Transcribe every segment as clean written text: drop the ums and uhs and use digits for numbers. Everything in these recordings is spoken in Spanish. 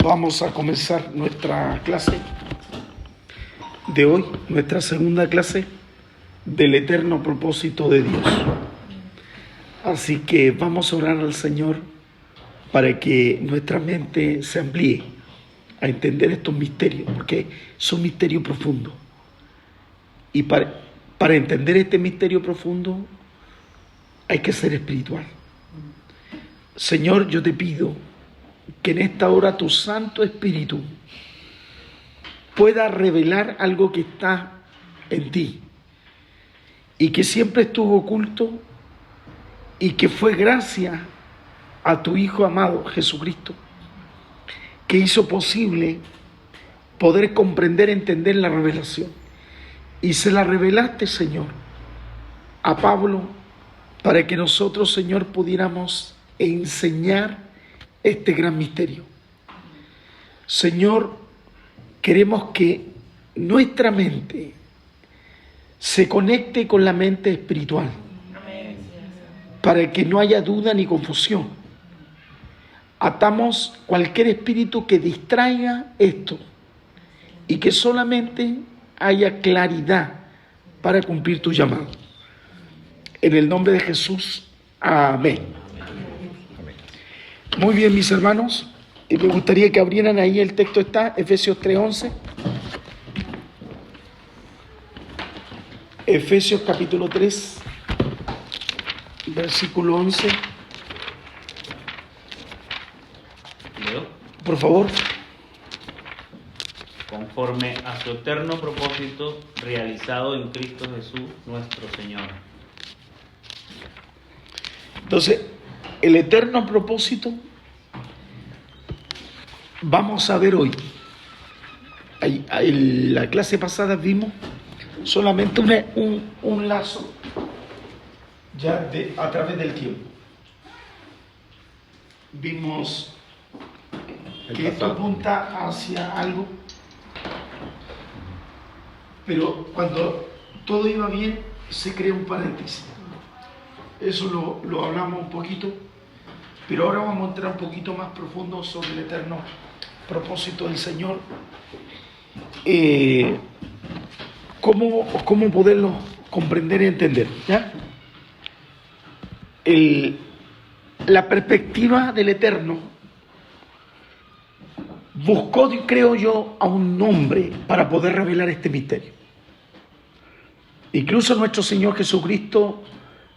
Vamos a comenzar nuestra clase de hoy, nuestra segunda clase del eterno propósito de Dios. Así que vamos a orar al Señor para que nuestra mente se amplíe a entender estos misterios, porque son misterios profundos. Y para entender este misterio profundo hay que ser espiritual. Señor, yo te pido que en esta hora tu Santo Espíritu pueda revelar algo que está en ti y que siempre estuvo oculto y que fue gracias a tu Hijo amado Jesucristo que hizo posible poder comprender, entender la revelación. Y se la revelaste, Señor, a Pablo para que nosotros, Señor, pudiéramos enseñar este gran misterio. Señor, queremos que nuestra mente se conecte con la mente espiritual para que no haya duda ni confusión. Atamos cualquier espíritu que distraiga esto y que solamente haya claridad para cumplir tu llamado. En el nombre de Jesús, amén. Muy bien, mis hermanos, me gustaría que abrieran ahí el texto, está Efesios 3:11. Efesios capítulo 3, versículo 11. Leo. Por favor. Conforme a su eterno propósito realizado en Cristo Jesús, nuestro Señor. Entonces, el eterno propósito, vamos a ver hoy. En la clase pasada vimos solamente un lazo ya a través del tiempo. Vimos que esto apunta hacia algo, pero cuando todo iba bien se crea un paréntesis. Eso lo hablamos un poquito, pero ahora vamos a entrar un poquito más profundo sobre el eterno propósito del Señor. ¿Cómo poderlo comprender y entender? ¿Ya? La perspectiva del eterno buscó, creo yo, a un hombre para poder revelar este misterio. Incluso nuestro Señor Jesucristo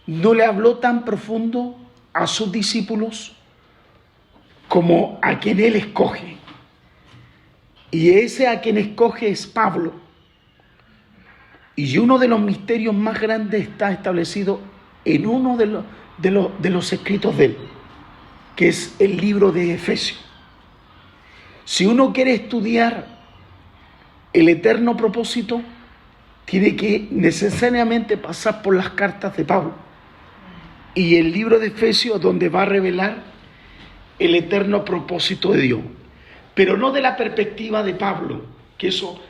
no le habló tan profundo a sus discípulos como a quien Él escoge. Y ese a quien escoge es Pablo. Y uno de los misterios más grandes está establecido en uno de los escritos de él, que es el libro de Efesios. Si uno quiere estudiar el eterno propósito, tiene que necesariamente pasar por las cartas de Pablo y el libro de Efesios, donde va a revelar el eterno propósito de Dios, pero no de la perspectiva de Pablo, que eso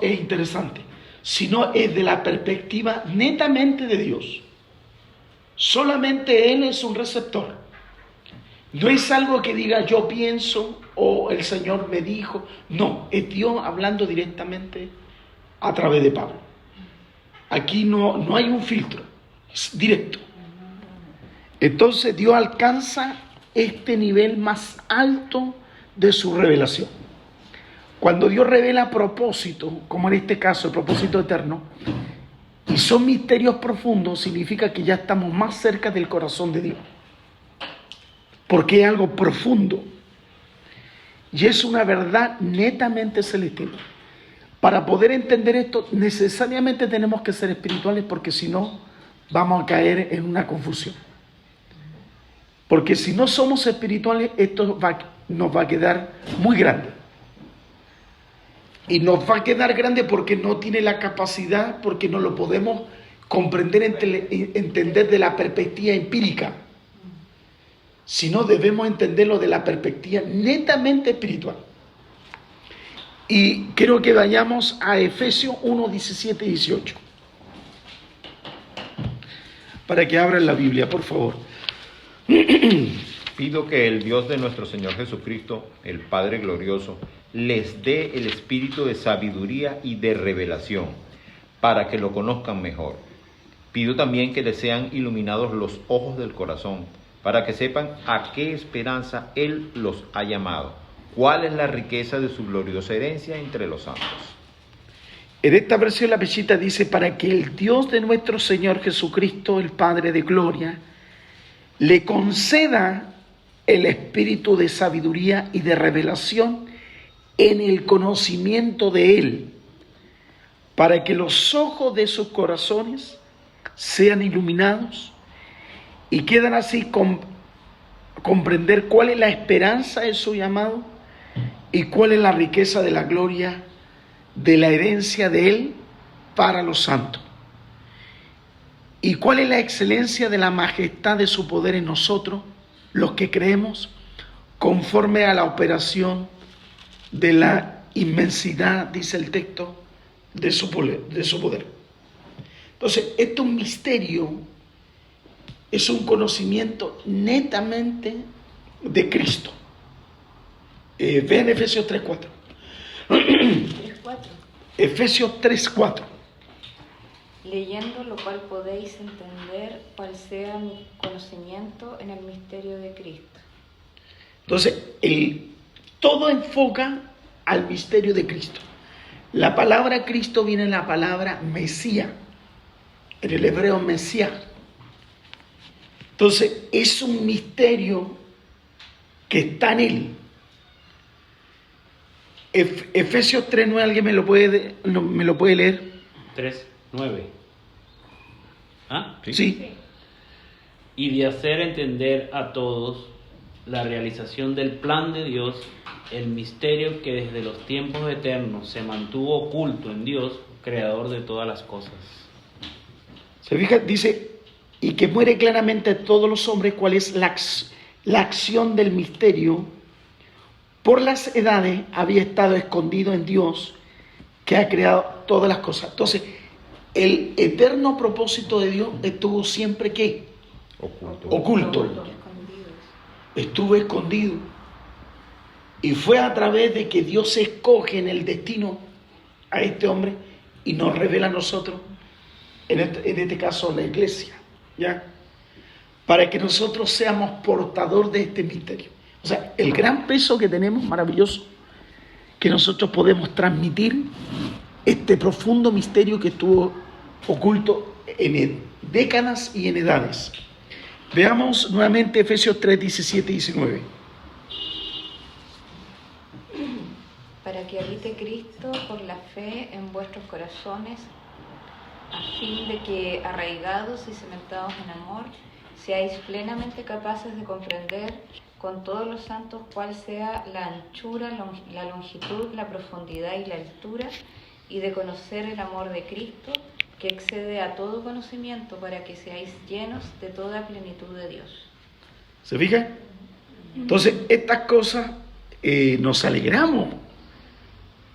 es interesante, sino es de la perspectiva netamente de Dios. Solamente Él es un receptor. No es algo que diga yo pienso o el Señor me dijo. No, es Dios hablando directamente a través de Pablo. Aquí no hay un filtro, es directo. Entonces Dios alcanza este nivel más alto de su revelación. Cuando Dios revela propósito, como en este caso el propósito eterno, y son misterios profundos, significa que ya estamos más cerca del corazón de Dios. Porque es algo profundo y es una verdad netamente celestial. Para poder entender esto, necesariamente tenemos que ser espirituales, porque si no, vamos a caer en una confusión. Porque si no somos espirituales, esto nos va a quedar muy grande. Y nos va a quedar grande porque no tiene la capacidad, porque no lo podemos comprender, entender de la perspectiva empírica. Sino debemos entenderlo de la perspectiva netamente espiritual. Y quiero que vayamos a Efesios 1, 17 y 18. Para que abran la Biblia, por favor. Pido que el Dios de nuestro Señor Jesucristo, el Padre glorioso, les dé el espíritu de sabiduría y de revelación, para que lo conozcan mejor. Pido también que les sean iluminados los ojos del corazón, para que sepan a qué esperanza Él los ha llamado, cuál es la riqueza de su gloriosa herencia entre los santos. En esta versión la Peshita dice, para que el Dios de nuestro Señor Jesucristo, el Padre de gloria, le conceda el espíritu de sabiduría y de revelación en el conocimiento de Él, para que los ojos de sus corazones sean iluminados y quieran así comprender cuál es la esperanza de su llamado y cuál es la riqueza de la gloria de la herencia de Él para los santos, y cuál es la excelencia de la majestad de su poder en nosotros, los que creemos, conforme a la operación de la inmensidad, dice el texto, de su poder. Entonces, esto es un misterio, es un conocimiento netamente de Cristo. Vean Efesios 3:4. 3:4. Efesios 3:4. Leyendo lo cual podéis entender cuál sea mi conocimiento en el misterio de Cristo. Entonces, todo enfoca al misterio de Cristo. La palabra Cristo viene de la palabra Mesías, en el hebreo Mesías. Entonces, es un misterio que está en Él. Efesios 3:9, ¿alguien me lo puede leer? 3:9. ¿Ah? Sí. Y de hacer entender a todos la realización del plan de Dios, el misterio que desde los tiempos eternos se mantuvo oculto en Dios, creador de todas las cosas. Se fija, dice, y que muere claramente a todos los hombres cuál es la acción del misterio. Por las edades había estado escondido en Dios, que ha creado todas las cosas. Entonces, el eterno propósito de Dios estuvo siempre, ¿qué? Oculto. Estuvo escondido. Y fue a través de que Dios escoge en el destino a este hombre y nos revela a nosotros, en este caso la iglesia, ¿ya? Para que nosotros seamos portador de este misterio. O sea, el gran peso que tenemos, maravilloso, que nosotros podemos transmitir este profundo misterio que estuvo oculto en décadas y en edades. Veamos nuevamente Efesios 3, 17 y 19. Para que habite Cristo por la fe en vuestros corazones, a fin de que, arraigados y cimentados en amor, seáis plenamente capaces de comprender con todos los santos cuál sea la anchura, la longitud, la profundidad y la altura, y de conocer el amor de Cristo, que excede a todo conocimiento, para que seáis llenos de toda plenitud de Dios. ¿Se fijan? Entonces, estas cosas nos alegramos,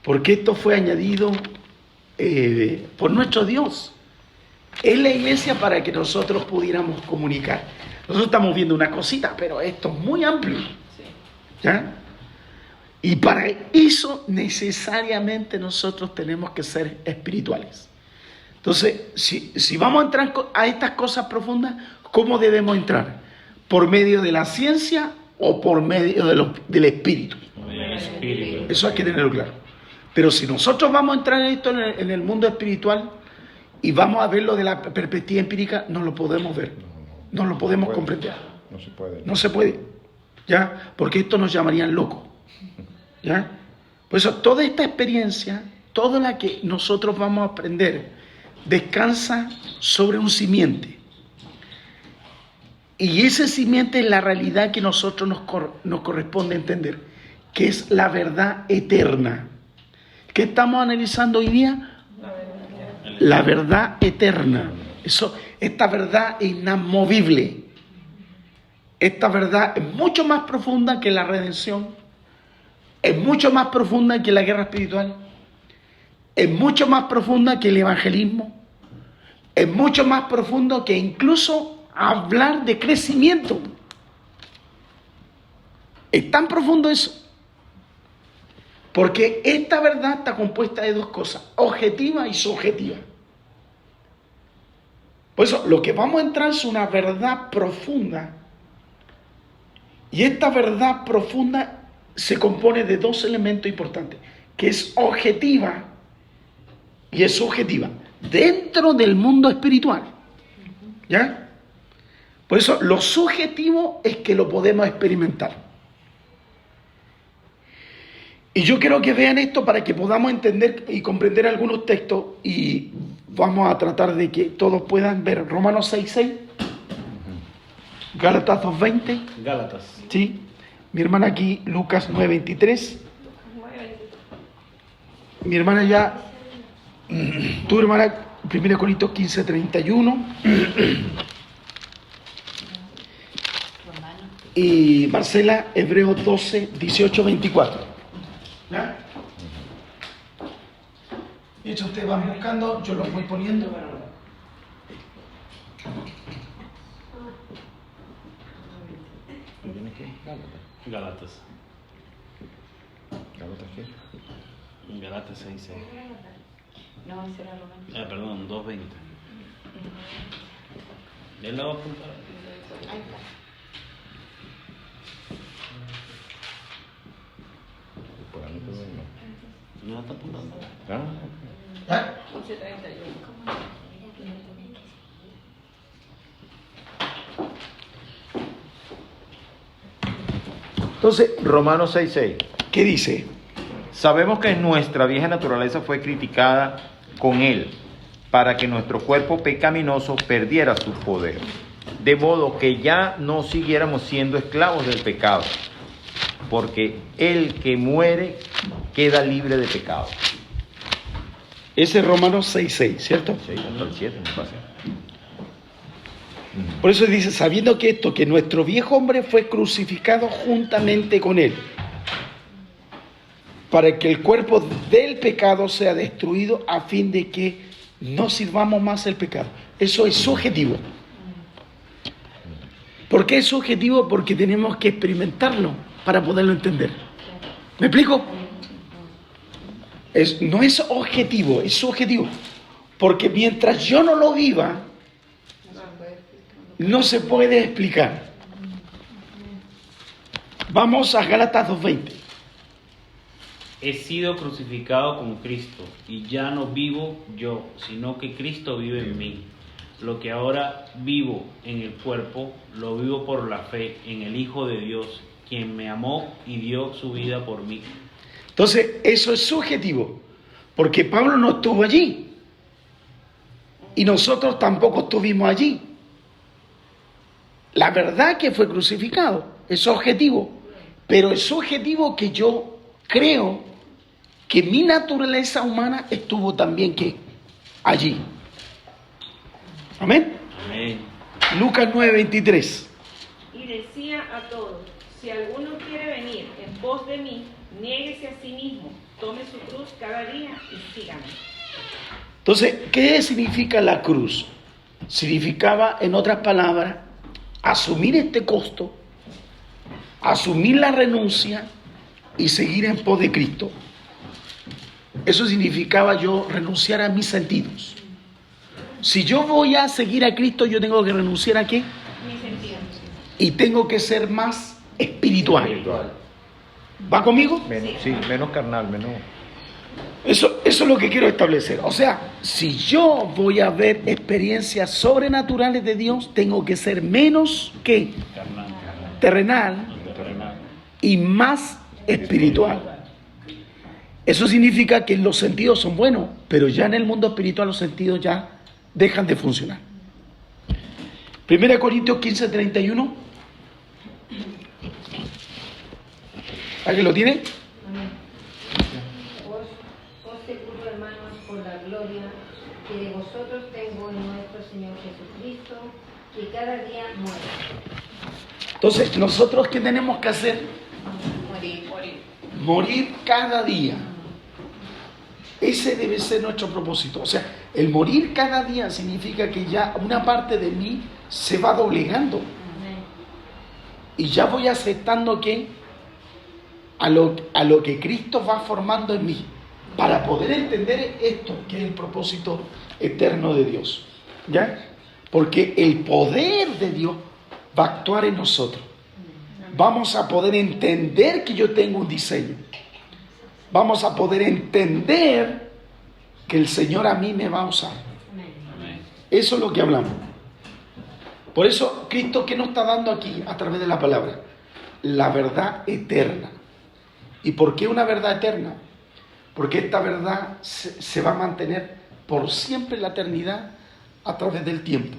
porque esto fue añadido por nuestro Dios en la iglesia para que nosotros pudiéramos comunicar. Nosotros estamos viendo una cosita, pero esto es muy amplio, ¿ya? Y para eso necesariamente nosotros tenemos que ser espirituales. Entonces, si vamos a entrar a estas cosas profundas, ¿cómo debemos entrar? ¿Por medio de la ciencia o por medio del espíritu? Eso hay que tenerlo claro. Pero si nosotros vamos a entrar en esto en el mundo espiritual y vamos a verlo de la perspectiva empírica, no lo podemos ver, no lo podemos comprender. No se puede. No se puede, ¿ya? Porque esto nos llamarían locos, ¿ya? Por eso toda esta experiencia, toda la que nosotros vamos a aprender, descansa sobre un simiente. Y ese simiente es la realidad que nosotros nos corresponde entender, que es la verdad eterna. ¿Qué estamos analizando hoy día? La verdad eterna. Esta verdad es inamovible. Esta verdad es mucho más profunda que la redención. Es mucho más profunda que la guerra espiritual. Es mucho más profunda que el evangelismo. Es mucho más profundo que incluso hablar de crecimiento. Es tan profundo eso. Porque esta verdad está compuesta de dos cosas, objetiva y subjetiva. Por eso, lo que vamos a entrar es una verdad profunda. Y esta verdad profunda se compone de dos elementos importantes, que es objetiva y es subjetiva, dentro del mundo espiritual. ¿Ya? Por eso, lo subjetivo es que lo podemos experimentar. Y yo quiero que vean esto para que podamos entender y comprender algunos textos y vamos a tratar de que todos puedan ver Romanos 6:6, Gálatas 2:20, Gálatas. ¿sí? Mi hermana aquí, Lucas 9:23, mi hermana ya, tu hermana, 1 Corintios 15:31, y Marcela, Hebreos 12:18-24. ¿Ya? Mientras ustedes van buscando, yo los voy poniendo. Gálatas. ¿Gálatas qué? Gálatas 6:6. No, ese era Romanos. Perdón, 2:20. Él la va a apuntar. Ahí está. Por ahí todo no. No la está apuntando. ¿Ya? 11:31. Entonces, Romanos 6:6. ¿qué dice? Sabemos que nuestra vieja naturaleza fue criticada con él, para que nuestro cuerpo pecaminoso perdiera su poder, de modo que ya no siguiéramos siendo esclavos del pecado, porque el que muere queda libre de pecado. Ese es Romanos 6:6, ¿cierto? Sí, hasta el 7 me pasa. Por eso dice, sabiendo que esto, que nuestro viejo hombre fue crucificado juntamente con él, para que el cuerpo del pecado sea destruido a fin de que no sirvamos más el pecado. Eso es subjetivo. ¿Por qué es subjetivo? Porque tenemos que experimentarlo para poderlo entender. ¿Me explico? No es objetivo, es subjetivo. Porque mientras yo no lo viva, no se puede explicar. Vamos a Gálatas 2:20. He sido crucificado con Cristo, y ya no vivo yo, sino que Cristo vive en mí. Lo que ahora vivo en el cuerpo, lo vivo por la fe en el Hijo de Dios, quien me amó y dio su vida por mí. Entonces, eso es subjetivo, porque Pablo no estuvo allí, y nosotros tampoco estuvimos allí. La verdad que fue crucificado, es objetivo, pero es subjetivo que yo creo que mi naturaleza humana estuvo también que allí. Amén. Amén. Lucas 9:23. Y decía a todos, si alguno quiere venir en pos de mí, niéguese a sí mismo, tome su cruz cada día y sígame. Entonces, ¿qué significa la cruz? Significaba, en otras palabras, asumir este costo, asumir la renuncia y seguir en pos de Cristo. Eso significaba yo renunciar a mis sentidos. Si yo voy a seguir a Cristo, yo tengo que renunciar ¿a qué? Mi sentido. Y tengo que ser más espiritual. ¿Va conmigo? Sí, menos carnal, menos. Eso es lo que quiero establecer. O sea, si yo voy a ver experiencias sobrenaturales de Dios, tengo que ser menos que terrenal y más espiritual. Eso significa que los sentidos son buenos, pero ya en el mundo espiritual los sentidos ya dejan de funcionar. 1 Corintios 15:31. ¿Alguien lo tiene? Os seguro, hermanos, por la gloria que de vosotros tengo en nuestro Señor Jesucristo, que cada día muere. Entonces, ¿nosotros qué tenemos que hacer? Morir. Morir cada día. Ese debe ser nuestro propósito. O sea, el morir cada día significa que ya una parte de mí se va doblegando. Y ya voy aceptando que a lo que Cristo va formando en mí, para poder entender esto, que es el propósito eterno de Dios. ¿Ya? Porque el poder de Dios va a actuar en nosotros. Vamos a poder entender que yo tengo un diseño. Vamos a poder entender que el Señor a mí me va a usar. Eso es lo que hablamos. Por eso, Cristo, ¿qué nos está dando aquí a través de la palabra? La verdad eterna. ¿Y por qué una verdad eterna? Porque esta verdad se va a mantener por siempre en la eternidad a través del tiempo.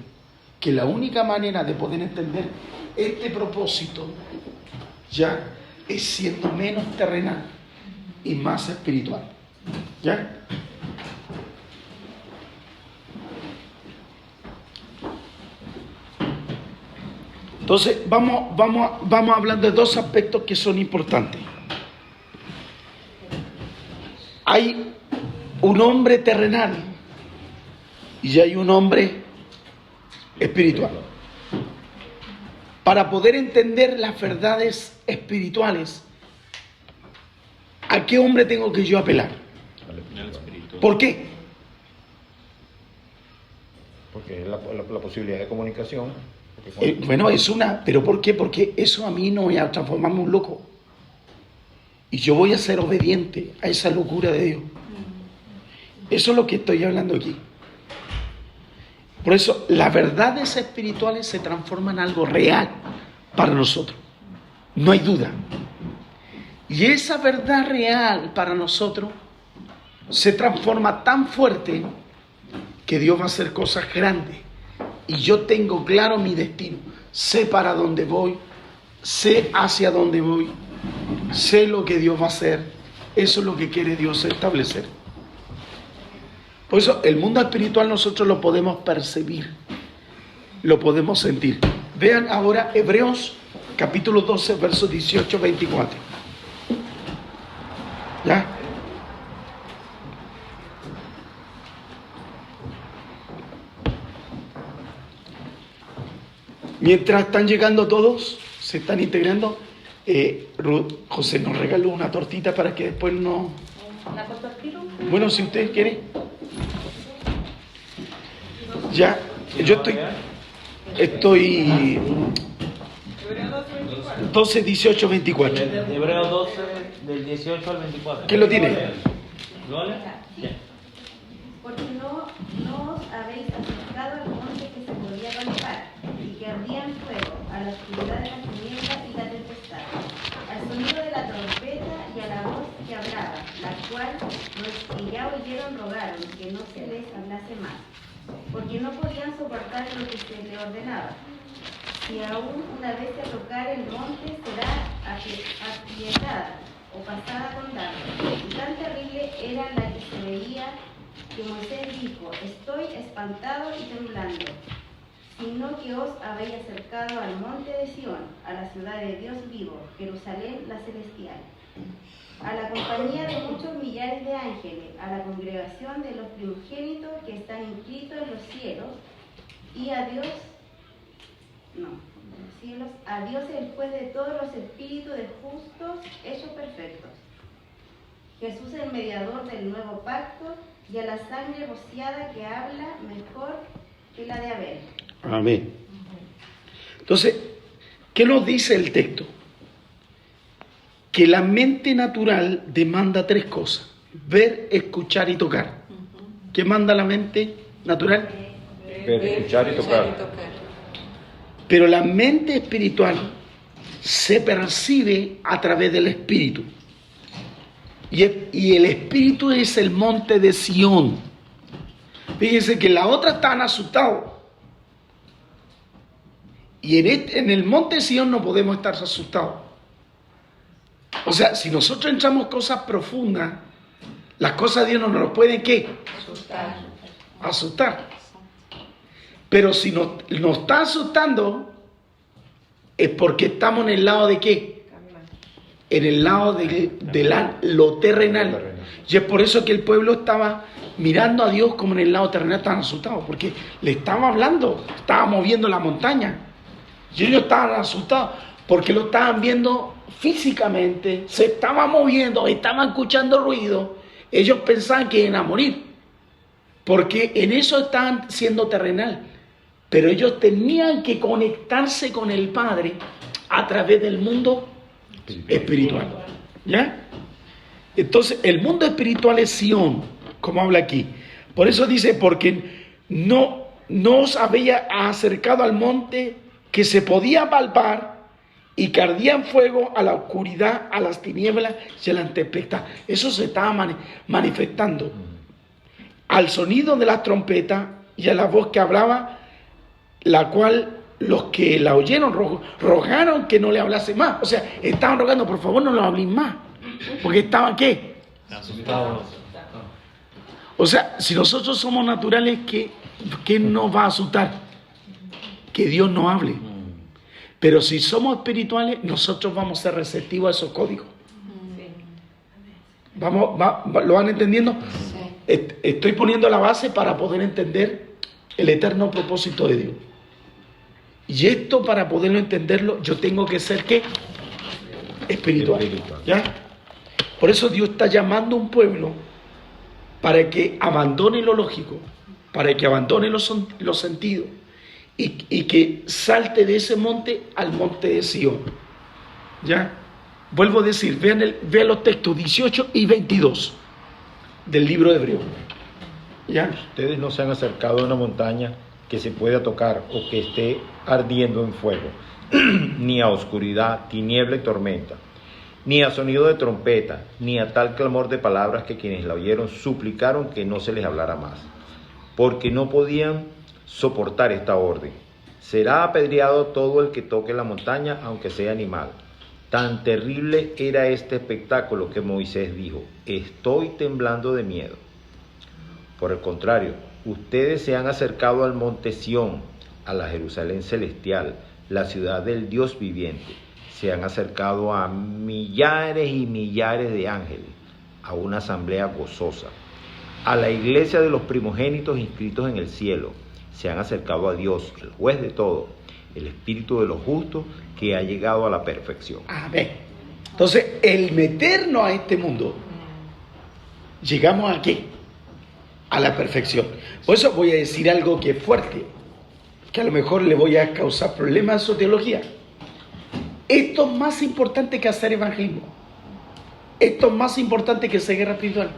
Que la única manera de poder entender este propósito ya es siendo menos terrenal y más espiritual. ¿Ya? Entonces, vamos hablando de dos aspectos que son importantes. Hay un hombre terrenal y hay un hombre espiritual. Para poder entender las verdades espirituales, ¿a qué hombre tengo que yo apelar? ¿Por qué? Porque es la posibilidad de comunicación. Bueno, es una... ¿Pero por qué? Porque eso a mí no me va a transformarme en un loco. Y yo voy a ser obediente a esa locura de Dios. Eso es lo que estoy hablando aquí. Por eso, las verdades espirituales se transforman en algo real para nosotros. No hay duda. Y esa verdad real para nosotros se transforma tan fuerte que Dios va a hacer cosas grandes. Y yo tengo claro mi destino. Sé para dónde voy. Sé hacia dónde voy. Sé lo que Dios va a hacer. Eso es lo que quiere Dios establecer. Por eso el mundo espiritual nosotros lo podemos percibir. Lo podemos sentir. Vean ahora Hebreos capítulo 12, versos 18-24. ¿Ya? Mientras están llegando todos, se están integrando, José nos regaló una tortita para que después no... Bueno, si ustedes quieren. Ya, yo estoy 12, 18, 24. Hebreos 12, del 18 al 24. ¿Quién lo tiene? ¿Lo lee? Ya. Porque no os habéis acercado al monte que se podía palpar y que ardía en fuego, a la oscuridad de la tiniebla y la tempestad, al sonido de la trompeta y a la voz que hablaba, la cual los que ya oyeron rogaron que no se les hablase más, porque no podían soportar lo que se le ordenaba. Si aún una vez se tocar el monte, será aprietada o pasada con dardo. Y tan terrible era la que se veía que Moisés dijo: estoy espantado y temblando, sino que os habéis acercado al monte de Sión, a la ciudad de Dios vivo, Jerusalén la celestial, a la compañía de muchos millares de ángeles, a la congregación de los primogénitos que están inscritos en los cielos, y a Dios, a Dios el juez de todos los espíritus de justos hechos perfectos, Jesús el mediador del nuevo pacto, y a la sangre rociada que habla mejor que la de Abel. Amén. Entonces, ¿qué nos dice el texto? Que la mente natural demanda tres cosas: ver, escuchar y tocar. ¿Qué manda la mente natural? Ver, escuchar y tocar. Pero la mente espiritual se percibe a través del espíritu. Y el espíritu es el monte de Sión. Fíjense que la otra están asustados. Y en el monte de Sión no podemos estar asustados. O sea, si nosotros entramos cosas profundas, las cosas de Dios no nos pueden, ¿qué? Asustar. Pero si nos está asustando, es porque estamos en el lado de ¿qué? En el lado de lo terrenal. Y es por eso que el pueblo estaba mirando a Dios como en el lado terrenal, estaban asustados, porque le estaba hablando, estaba moviendo la montaña. Y ellos estaban asustados, porque lo estaban viendo físicamente, se estaban moviendo, estaban escuchando ruido, ellos pensaban que iban a morir, porque en eso estaban siendo terrenal, pero ellos tenían que conectarse con el Padre a través del mundo espiritual. ¿Ya? Entonces, el mundo espiritual es Sion, como habla aquí. Por eso dice, porque no os había acercado al monte que se podía palpar y que ardía en fuego, a la oscuridad, a las tinieblas y a la tempestad. Eso se estaba manifestando al sonido de las trompetas y a la voz que hablaba, la cual los que la oyeron rogaron que no le hablase más. O sea, estaban rogando, por favor no lo hablen más, porque estaban ¿qué? Asustados. O sea, si nosotros somos naturales, ¿qué nos va a asustar? Que Dios no hable. Pero si somos espirituales, nosotros vamos a ser receptivos a esos códigos. ¿Lo van entendiendo? Sí. Estoy poniendo la base para poder entender el eterno propósito de Dios. Y esto, para poderlo entenderlo, yo tengo que ser ¿qué? Espiritual. ¿Ya? Por eso Dios está llamando a un pueblo para que abandone lo lógico, para que abandone los sentidos y que salte de ese monte al monte de Sion. ¿Ya? Vuelvo a decir, vean los textos 18 y 22 del libro de Hebreo. ¿Ya? Ustedes no se han acercado a una montaña que se pueda tocar o que esté ardiendo en fuego, ni a oscuridad, tiniebla y tormenta, ni a sonido de trompeta, ni a tal clamor de palabras que quienes la oyeron suplicaron que no se les hablara más, porque no podían soportar esta orden. Será apedreado todo el que toque la montaña, aunque sea animal. Tan terrible era este espectáculo que Moisés dijo: estoy temblando de miedo. Por el contrario, ustedes se han acercado al monte Sión, a la Jerusalén celestial, la ciudad del Dios viviente. Se han acercado a millares y millares de ángeles, a una asamblea gozosa, a la iglesia de los primogénitos inscritos en el cielo. Se han acercado a Dios, el juez de todo, el espíritu de los justos, que ha llegado a la perfección. Amén. Entonces, el meternos a este mundo, llegamos aquí, a la perfección. Por eso voy a decir algo que es fuerte, que a lo mejor le voy a causar problemas a su teología. Esto es más importante que hacer evangelismo. Esto es más importante que hacer guerra espiritual.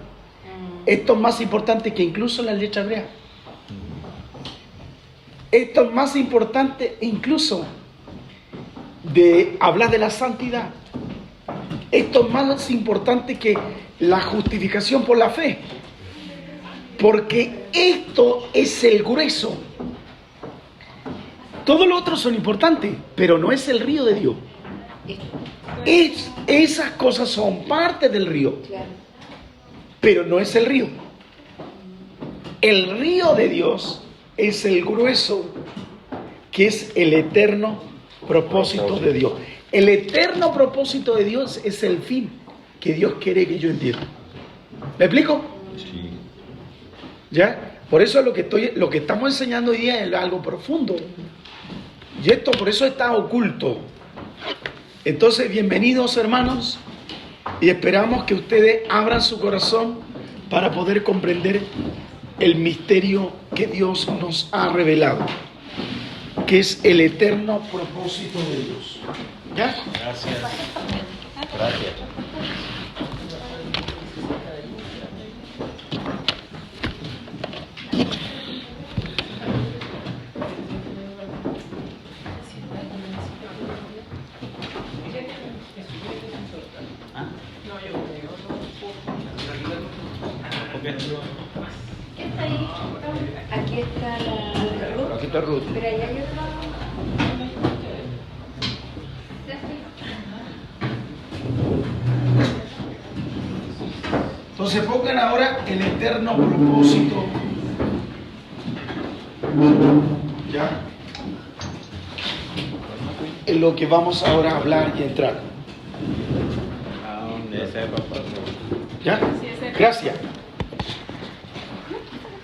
Esto es más importante que incluso la letra hebrea. Esto es más importante incluso de hablar de la santidad. Esto es más importante que la justificación por la fe. Porque esto es el grueso. Todos los otros son importantes, pero no es el río de Dios. Esas cosas son parte del río, pero no es el río. El río de Dios es el grueso, que es el eterno propósito de Dios. El eterno propósito de Dios es el fin que Dios quiere que yo entienda. ¿Me explico? Sí. ¿Ya? Por eso lo que estamos enseñando hoy día es algo profundo. Y esto por eso está oculto. Entonces, bienvenidos hermanos, y esperamos que ustedes abran su corazón para poder comprender el misterio que Dios nos ha revelado, que es el eterno propósito de Dios. ¿Ya? Gracias. Gracias. Aquí está la Ruth. Aquí está Ruth. Pero allá hay otro. Entonces pongan ahora el eterno propósito. ¿Ya? En lo que vamos ahora a hablar y entrar. ¿Ya? Gracias.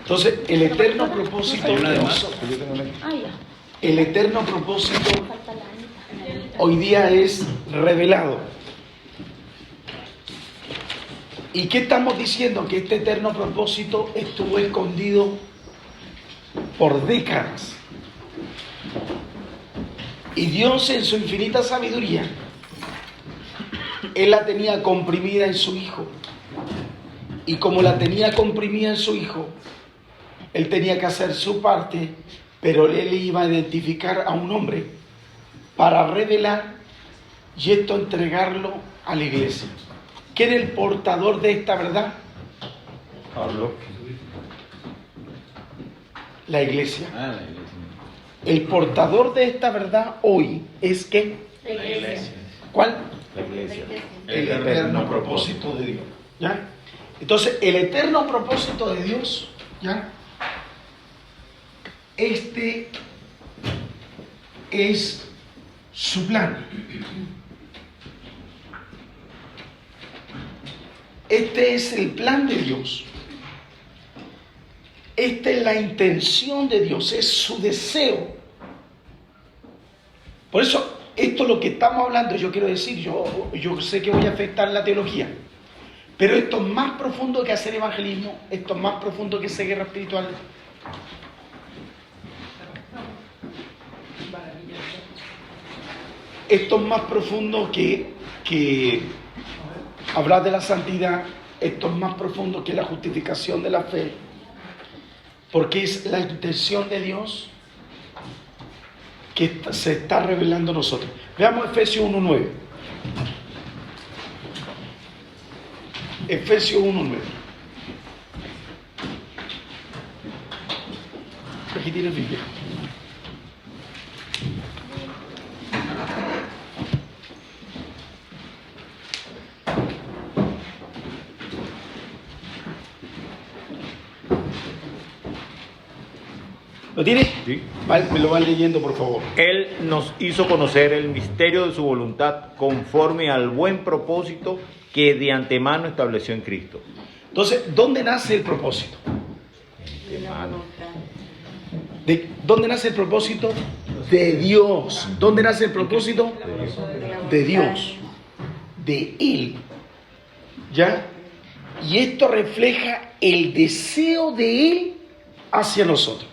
Entonces, el eterno propósito de nosotros. El eterno propósito hoy día es revelado. ¿Y qué estamos diciendo? Que este eterno propósito estuvo escondido por décadas. Y Dios, en su infinita sabiduría, Él la tenía comprimida en su Hijo. Y como la tenía comprimida en su Hijo, Él tenía que hacer su parte, pero Él iba a identificar a un hombre para revelar y esto entregarlo a la iglesia. ¿Quién es el portador de esta verdad? Pablo. La iglesia. La iglesia. El portador de esta verdad hoy es ¿qué? La iglesia. ¿Cuál? La iglesia. El eterno propósito de Dios. ¿Ya? Entonces, el eterno propósito de Dios, ¿ya? Este es su plan. Este es el plan de Dios. Esta es la intención de Dios, es su deseo. Por eso, esto es lo que estamos hablando, yo quiero decir, yo sé que voy a afectar la teología, pero esto es más profundo que hacer evangelismo, esto es más profundo que hacer guerra espiritual. Esto es más profundo que hablar de la santidad, esto es más profundo que la justificación de la fe, porque es la intención de Dios que se está revelando a nosotros. Veamos Efesios 1:9. Efesios 1:9. Aquí tiene el Biblia. ¿Lo tiene? Sí. Vale, me lo van leyendo, por favor. Él nos hizo conocer el misterio de su voluntad conforme al buen propósito que de antemano estableció en Cristo. Entonces, ¿dónde nace el propósito? Antemano. ¿Dónde nace el propósito? De Dios. ¿Dónde nace el propósito? De Dios. De Él. ¿Ya? Y esto refleja el deseo de Él hacia nosotros.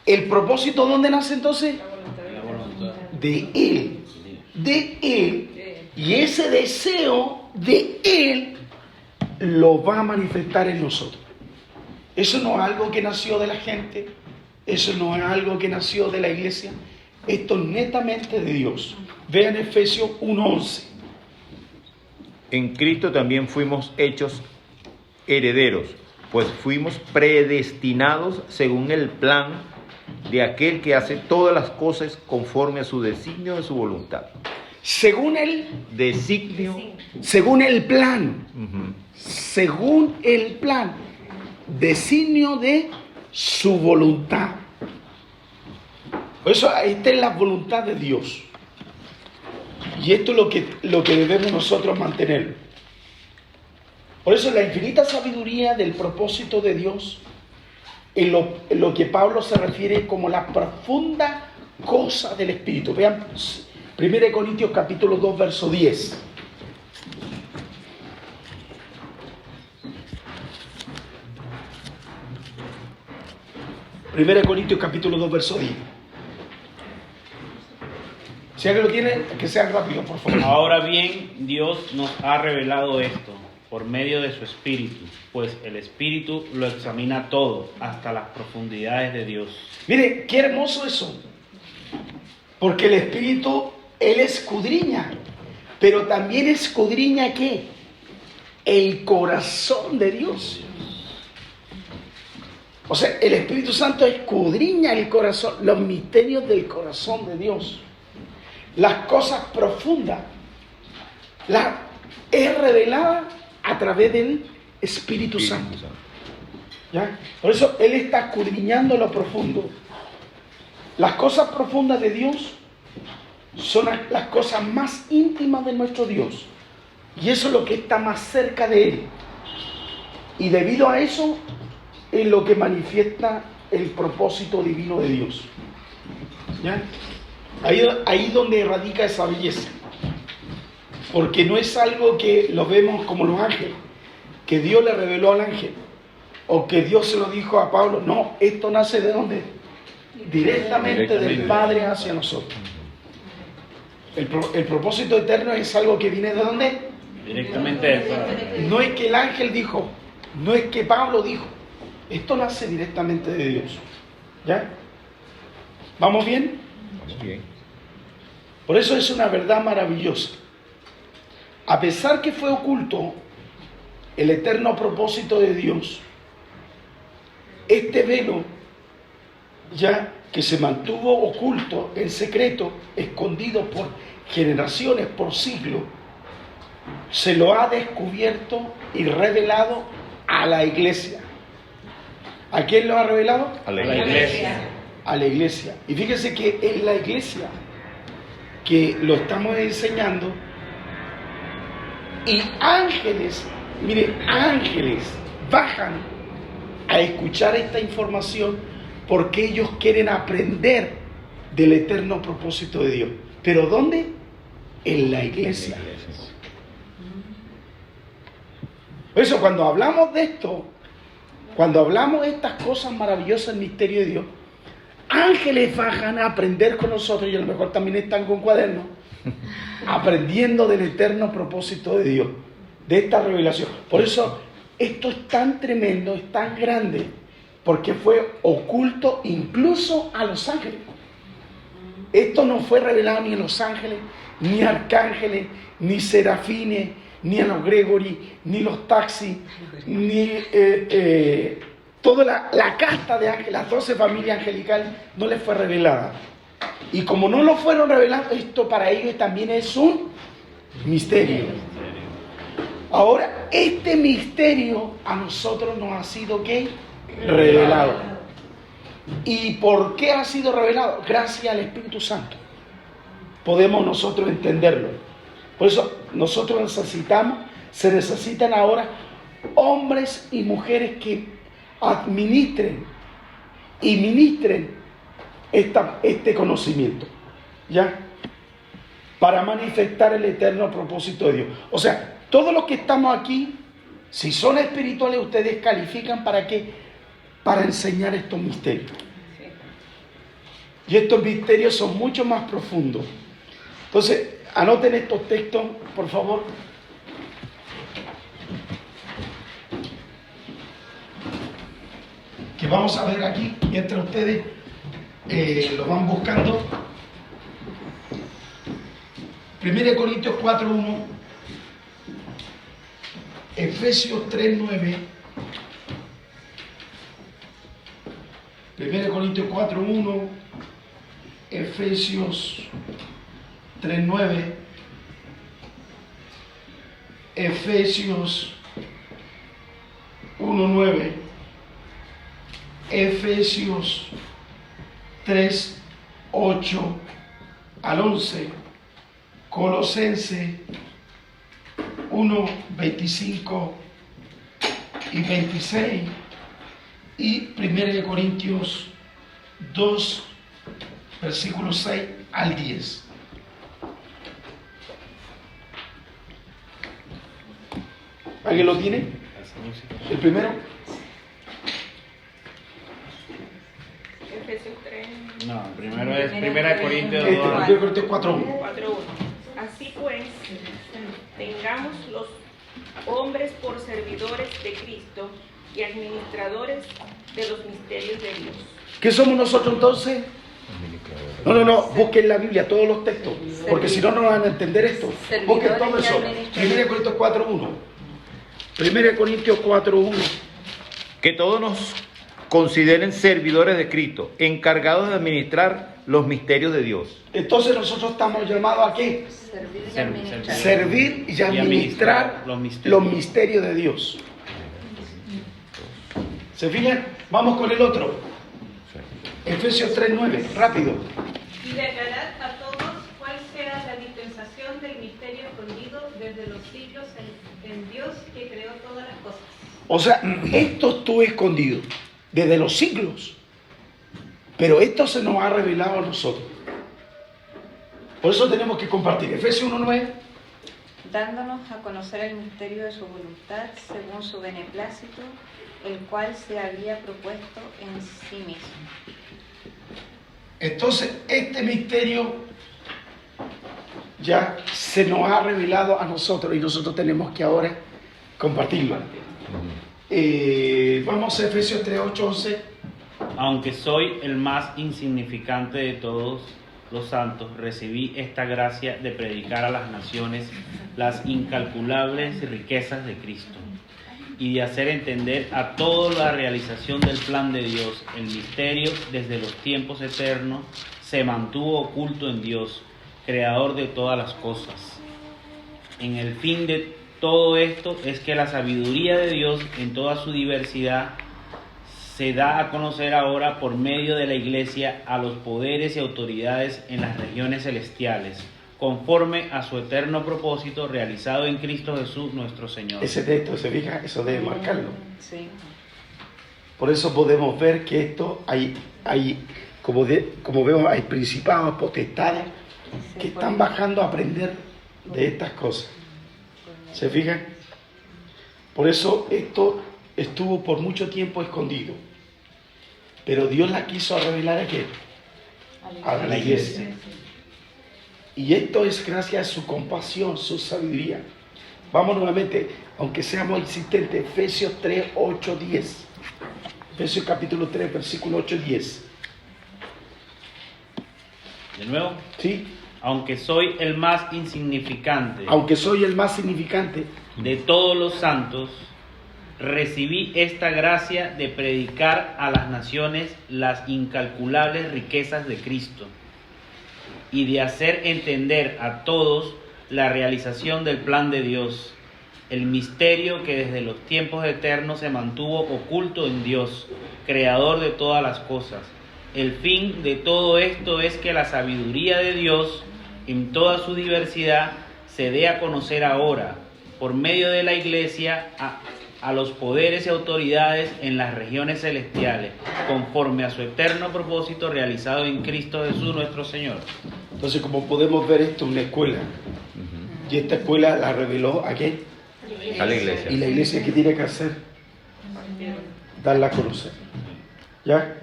¿El propósito dónde nace entonces? La voluntad. De Él. De Él. Y ese deseo de Él lo va a manifestar en nosotros. Eso no es algo que nació de la gente. Eso no es algo que nació de la iglesia. Esto es netamente de Dios. Vean Efesios 1:11. En Cristo también fuimos hechos herederos, pues fuimos predestinados según el plan de aquel que hace todas las cosas conforme a su designio de su voluntad. Según el plan. Ujú. Según el plan. Designio de su voluntad. Por eso esta es la voluntad de Dios. Y esto es lo que debemos nosotros mantener. Por eso la infinita sabiduría del propósito de Dios, en lo que Pablo se refiere como la profunda cosa del Espíritu. Vean 1 Corintios capítulo 2, verso 10. Primera de Corintios capítulo 2, verso 10. Si alguien lo tiene, que sea rápido, por favor. Ahora bien, Dios nos ha revelado esto por medio de su Espíritu, pues el Espíritu lo examina todo, hasta las profundidades de Dios. Mire, qué hermoso eso. Porque el Espíritu, Él escudriña. Pero también escudriña ¿qué? El corazón de Dios. O sea, el Espíritu Santo escudriña el corazón, los misterios del corazón de Dios. Las cosas profundas. Es revelada a través del Espíritu Santo. ¿Ya? Por eso Él está escudriñando lo profundo. Las cosas profundas de Dios son las cosas más íntimas de nuestro Dios. Y eso es lo que está más cerca de Él. Y debido a eso es lo que manifiesta el propósito divino de Dios. ¿Ya? Ahí donde radica esa belleza. Porque no es algo que lo vemos como los ángeles, que Dios le reveló al ángel, o que Dios se lo dijo a Pablo. No, esto nace ¿de dónde? Directamente del Padre hacia nosotros. El propósito eterno es algo que viene ¿de dónde? Directamente del Padre. No es que el ángel dijo, no es que Pablo dijo. Esto nace directamente de Dios. ¿Ya? ¿Vamos bien? Vamos bien. Por eso es una verdad maravillosa. A pesar que fue oculto el eterno propósito de Dios, este velo, ya que se mantuvo oculto, en secreto, escondido por generaciones, por siglos, se lo ha descubierto y revelado a la iglesia. ¿A quién lo ha revelado? A la La iglesia. A la iglesia. Y fíjese que es la iglesia que lo estamos enseñando. Y ángeles, mire, ángeles bajan a escuchar esta información porque ellos quieren aprender del eterno propósito de Dios. ¿Pero dónde? En la iglesia. Por eso cuando hablamos de esto, cuando hablamos de estas cosas maravillosas del misterio de Dios, ángeles bajan a aprender con nosotros, y a lo mejor también están con cuadernos, aprendiendo del eterno propósito de Dios, de esta revelación. Por eso esto es tan tremendo, es tan grande, porque fue oculto incluso a los ángeles. Esto no fue revelado ni a los ángeles, ni a arcángeles, ni serafines, ni a los Gregory, ni los taxis, ni toda la casta de ángeles, las 12 familias angelicales, no les fue revelada. Y como no lo fueron revelados, esto para ellos también es un misterio. Ahora, este misterio a nosotros nos ha sido ¿qué? Revelado. ¿Y por qué ha sido revelado? Gracias al Espíritu Santo. Podemos nosotros entenderlo. Por eso nosotros se necesitan ahora hombres y mujeres que administren y ministren este conocimiento, ¿ya? Para manifestar el eterno propósito de Dios. O sea, todos los que estamos aquí, si son espirituales, ustedes califican ¿para qué? Para enseñar estos misterios. Y estos misterios son mucho más profundos. Entonces, anoten estos textos, por favor. Que vamos a ver aquí, mientras ustedes lo van buscando. 1 Corintios 4:1, Efesios 3:9, 1 Corintios 4:1, Efesios 3:9, Efesios 1:9, Efesios 3:8 al 11, Colosenses 1:25 y 26 y 1 Corintios 2, versículos 6 al 10. ¿Alguien lo tiene? ¿El primero? Efesios 3. No, primero es 1 Corintios 2. 1 Corintios 4:1. 4:1. Así pues, tengamos los hombres por servidores de Cristo y administradores de los misterios de Dios. ¿Qué somos nosotros entonces? No, busquen la Biblia, todos los textos, porque si no, no van a entender esto. Busquen todo eso. 1 Corintios 4:1. 1 Corintios 4:1. Que todos nos consideren servidores de Cristo, encargados de administrar los misterios de Dios. Entonces nosotros estamos llamados a ¿qué? Servir y administrar. Servir y administrar los misterios de Dios. ¿Se fijan? Vamos con el otro. Efesios 3:9, rápido. Y declarad a todos cuál sea la dispensación del misterio escondido desde los siglos en Dios que creó todas las cosas. O sea, esto estuvo escondido desde los siglos, pero esto se nos ha revelado a nosotros. Por eso tenemos que compartir. Efesios 1:9. Dándonos a conocer el misterio de su voluntad según su beneplácito, el cual se había propuesto en sí mismo. Entonces, este misterio ya se nos ha revelado a nosotros y nosotros tenemos que ahora compartirlo. Vamos a Efesios 3:8-11. Aunque soy el más insignificante de todos los santos, recibí esta gracia de predicar a las naciones las incalculables riquezas de Cristo y de hacer entender a todos la realización del plan de Dios. El misterio desde los tiempos eternos se mantuvo oculto en Dios, creador de todas las cosas. En el fin de todo esto es que la sabiduría de Dios en toda su diversidad se da a conocer ahora por medio de la Iglesia a los poderes y autoridades en las regiones celestiales, conforme a su eterno propósito realizado en Cristo Jesús nuestro Señor. Ese texto, se fija, eso debe marcarlo. Sí. Por eso podemos ver que esto hay como vemos, hay principados, potestades que están bajando a aprender de estas cosas. ¿Se fijan? Por eso esto estuvo por mucho tiempo escondido. Pero Dios la quiso revelar ¿a qué? A la iglesia. Y esto es gracias a su compasión, su sabiduría. Vamos nuevamente, aunque seamos insistentes, Efesios 3, 8, 10. Efesios capítulo 3, versículo 8 y 10. De nuevo, ¿Sí? aunque soy el más insignificante Aunque soy el más significante de todos los santos, recibí esta gracia de predicar a las naciones las incalculables riquezas de Cristo y de hacer entender a todos la realización del plan de Dios, el misterio que desde los tiempos eternos se mantuvo oculto en Dios, creador de todas las cosas. El fin de todo esto es que la sabiduría de Dios en toda su diversidad se dé a conocer ahora por medio de la Iglesia a los poderes y autoridades en las regiones celestiales, conforme a su eterno propósito realizado en Cristo Jesús nuestro Señor. Entonces, como podemos ver, esto es una escuela. Y esta escuela la reveló ¿a qué? A la iglesia. Y la iglesia, ¿qué tiene que hacer? Darla a conocer. ¿Ya?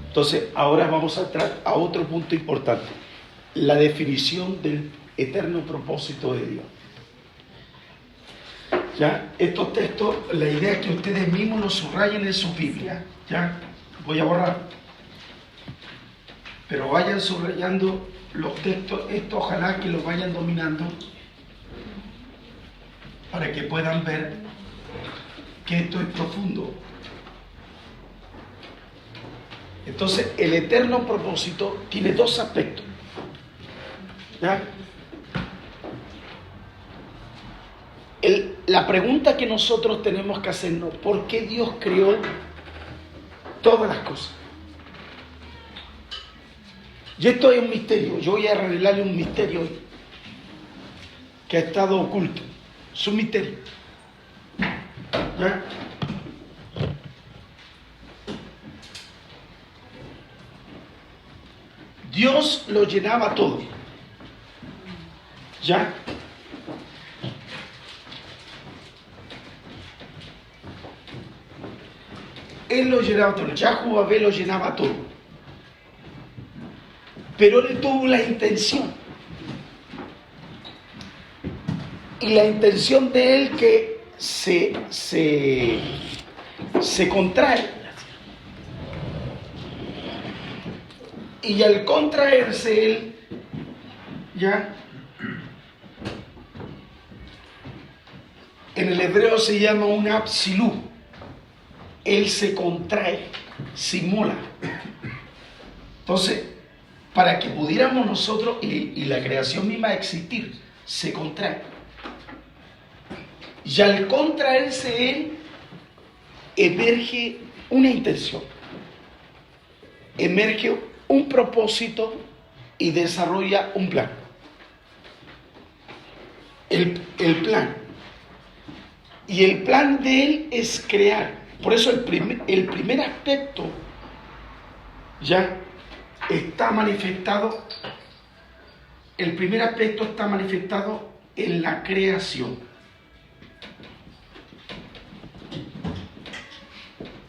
Entonces, ahora vamos a entrar a otro punto importante. La definición del eterno propósito de Dios. ¿Ya? Estos textos, la idea es que ustedes mismos los subrayen en su Biblia. ¿Ya? Voy a borrar. Pero vayan subrayando los textos, esto ojalá que los vayan dominando para que puedan ver que esto es profundo. Entonces, el eterno propósito tiene dos aspectos. ¿Ya? La pregunta que nosotros tenemos que hacernos, ¿por qué Dios creó todas las cosas? Y esto es un misterio. Yo voy a revelarle un misterio hoy que ha estado oculto. Es un misterio. ¿Ya? Dios lo llenaba todo. ¿Ya? Él lo llenaba todo. Yahuwah lo llenaba todo. Pero él tuvo la intención. Y la intención de él que se contrae. Y al contraerse él, ya, en el hebreo se llama un absilú. Él se contrae, simula. Entonces, para que pudiéramos nosotros y la creación misma existir, se contrae. Y al contraerse él, emerge una intención, emerge un propósito y desarrolla un plan. El plan. Y el plan de él es crear. Por eso el primer aspecto ya está manifestado el primer aspecto está manifestado en la creación.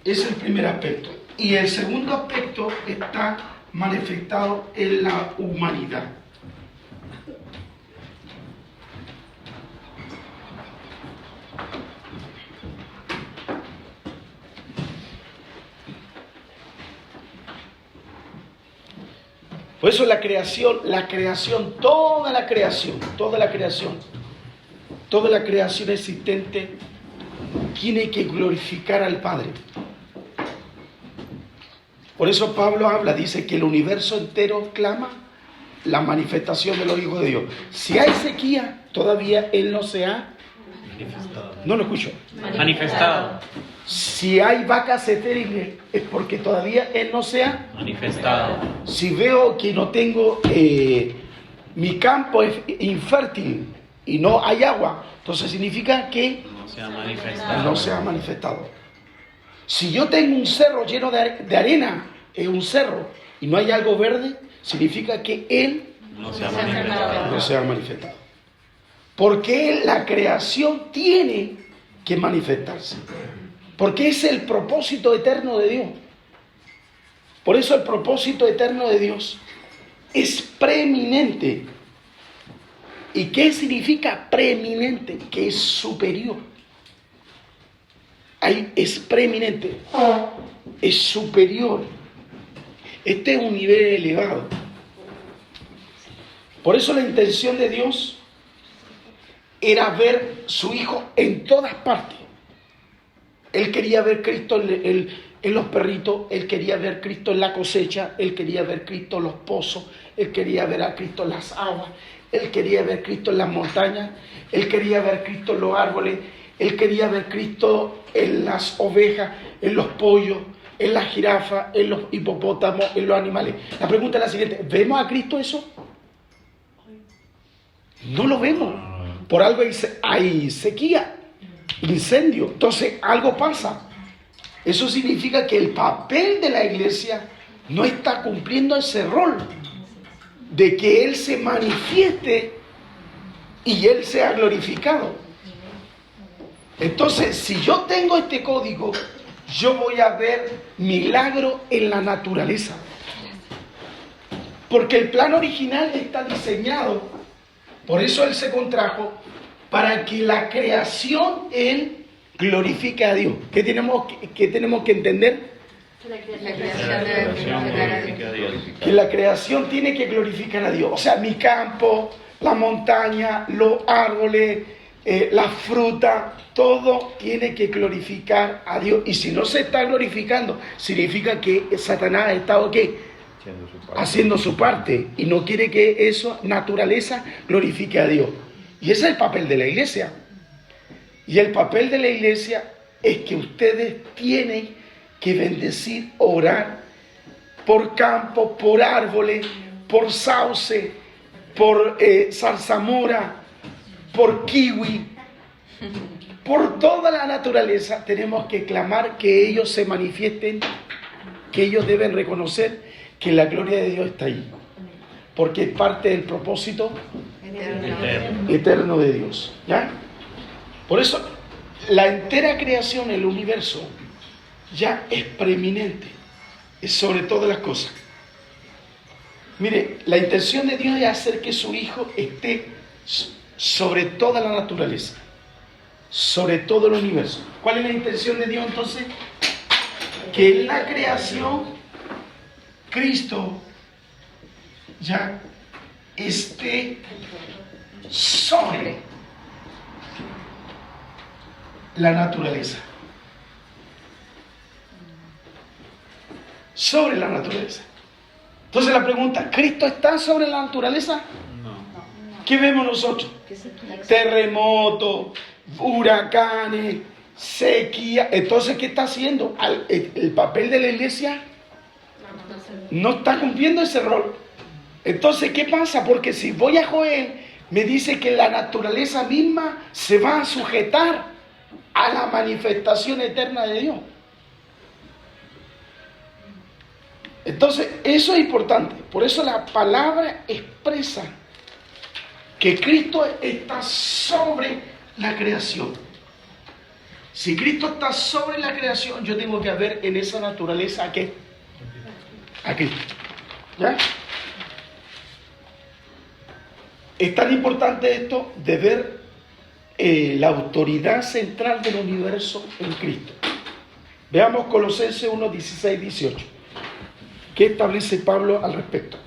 Es el primer aspecto. Y el segundo aspecto está manifestado en la humanidad. Por eso la creación, toda la creación existente tiene que glorificar al Padre. Por eso Pablo dice que el universo entero clama la manifestación de los hijos de Dios. Si hay sequía, todavía Él no se ha manifestado. No lo escucho. Manifestado. Si hay vacas estériles, es porque todavía Él no se ha Manifestado. Si veo que no tengo, mi campo es infértil y no hay agua, entonces significa que No se ha manifestado. no se ha manifestado. Si yo tengo un cerro lleno de arena, es un cerro, y no hay algo verde, significa que Él No se ha manifestado. no se ha manifestado. Porque la creación tiene que manifestarse. Porque es el propósito eterno de Dios. Por eso el propósito eterno de Dios es preeminente. ¿Y qué significa preeminente? Que es superior. Ahí es preeminente. Es superior. Este es un nivel elevado. Por eso la intención de Dios era ver su Hijo en todas partes. Él quería ver Cristo en los perritos, Él quería ver Cristo en la cosecha, Él quería ver Cristo en los pozos, Él quería ver a Cristo en las aguas, Él quería ver Cristo en las montañas, Él quería ver Cristo en los árboles, Él quería ver Cristo en las ovejas, en los pollos, en las jirafas, en los hipopótamos, en los animales. La pregunta es la siguiente: ¿vemos a Cristo eso? No lo vemos. Por algo hay sequía, incendio. Entonces algo pasa. Eso significa que el papel de la iglesia no está cumpliendo ese rol de que Él se manifieste y Él sea glorificado. Entonces, si yo tengo este código, yo voy a ver milagro en la naturaleza. Porque el plan original está diseñado, por eso Él se contrajo, para que la creación, Él glorifique a Dios. ¿Qué tenemos que entender? La creación debe glorificar a Dios. Que la creación tiene que glorificar a Dios. O sea, mi campo, la montaña, los árboles, la fruta, todo tiene que glorificar a Dios. Y si no se está glorificando, significa que Satanás ha estado ¿qué? Haciendo su parte y no quiere que esa naturaleza glorifique a Dios. Y ese es el papel de la iglesia. Y el papel de la iglesia es que ustedes tienen que bendecir, orar por campo, por árboles, por sauce, por zarzamora, por kiwi, por toda la naturaleza. Tenemos que clamar que ellos se manifiesten, que ellos deben reconocer que la gloria de Dios está ahí, porque es parte del propósito eterno de Dios. ¿Ya? Por eso la entera creación, el universo, ya es preeminente, es sobre todas las cosas. Mire, la intención de Dios es hacer que su Hijo esté sobre toda la naturaleza, sobre todo el universo. ¿Cuál es la intención de Dios entonces? Que en la creación Cristo ya esté sobre la naturaleza. Sobre la naturaleza. Entonces la pregunta: ¿Cristo está sobre la naturaleza? No. ¿Qué vemos nosotros? Terremotos, huracanes, sequía. Entonces, ¿qué está haciendo? El papel de la iglesia no está cumpliendo ese rol. Entonces, ¿qué pasa? Porque si voy a Joel, me dice que la naturaleza misma se va a sujetar a la manifestación eterna de Dios. Entonces, eso es importante. Por eso la palabra expresa que Cristo está sobre la creación. Si Cristo está sobre la creación, yo tengo que ver en esa naturaleza ¿a qué? A Cristo. ¿Ya? Es tan importante esto de ver la autoridad central del universo en Cristo. Veamos Colosenses 1, 16, 18. ¿Qué establece Pablo al respecto?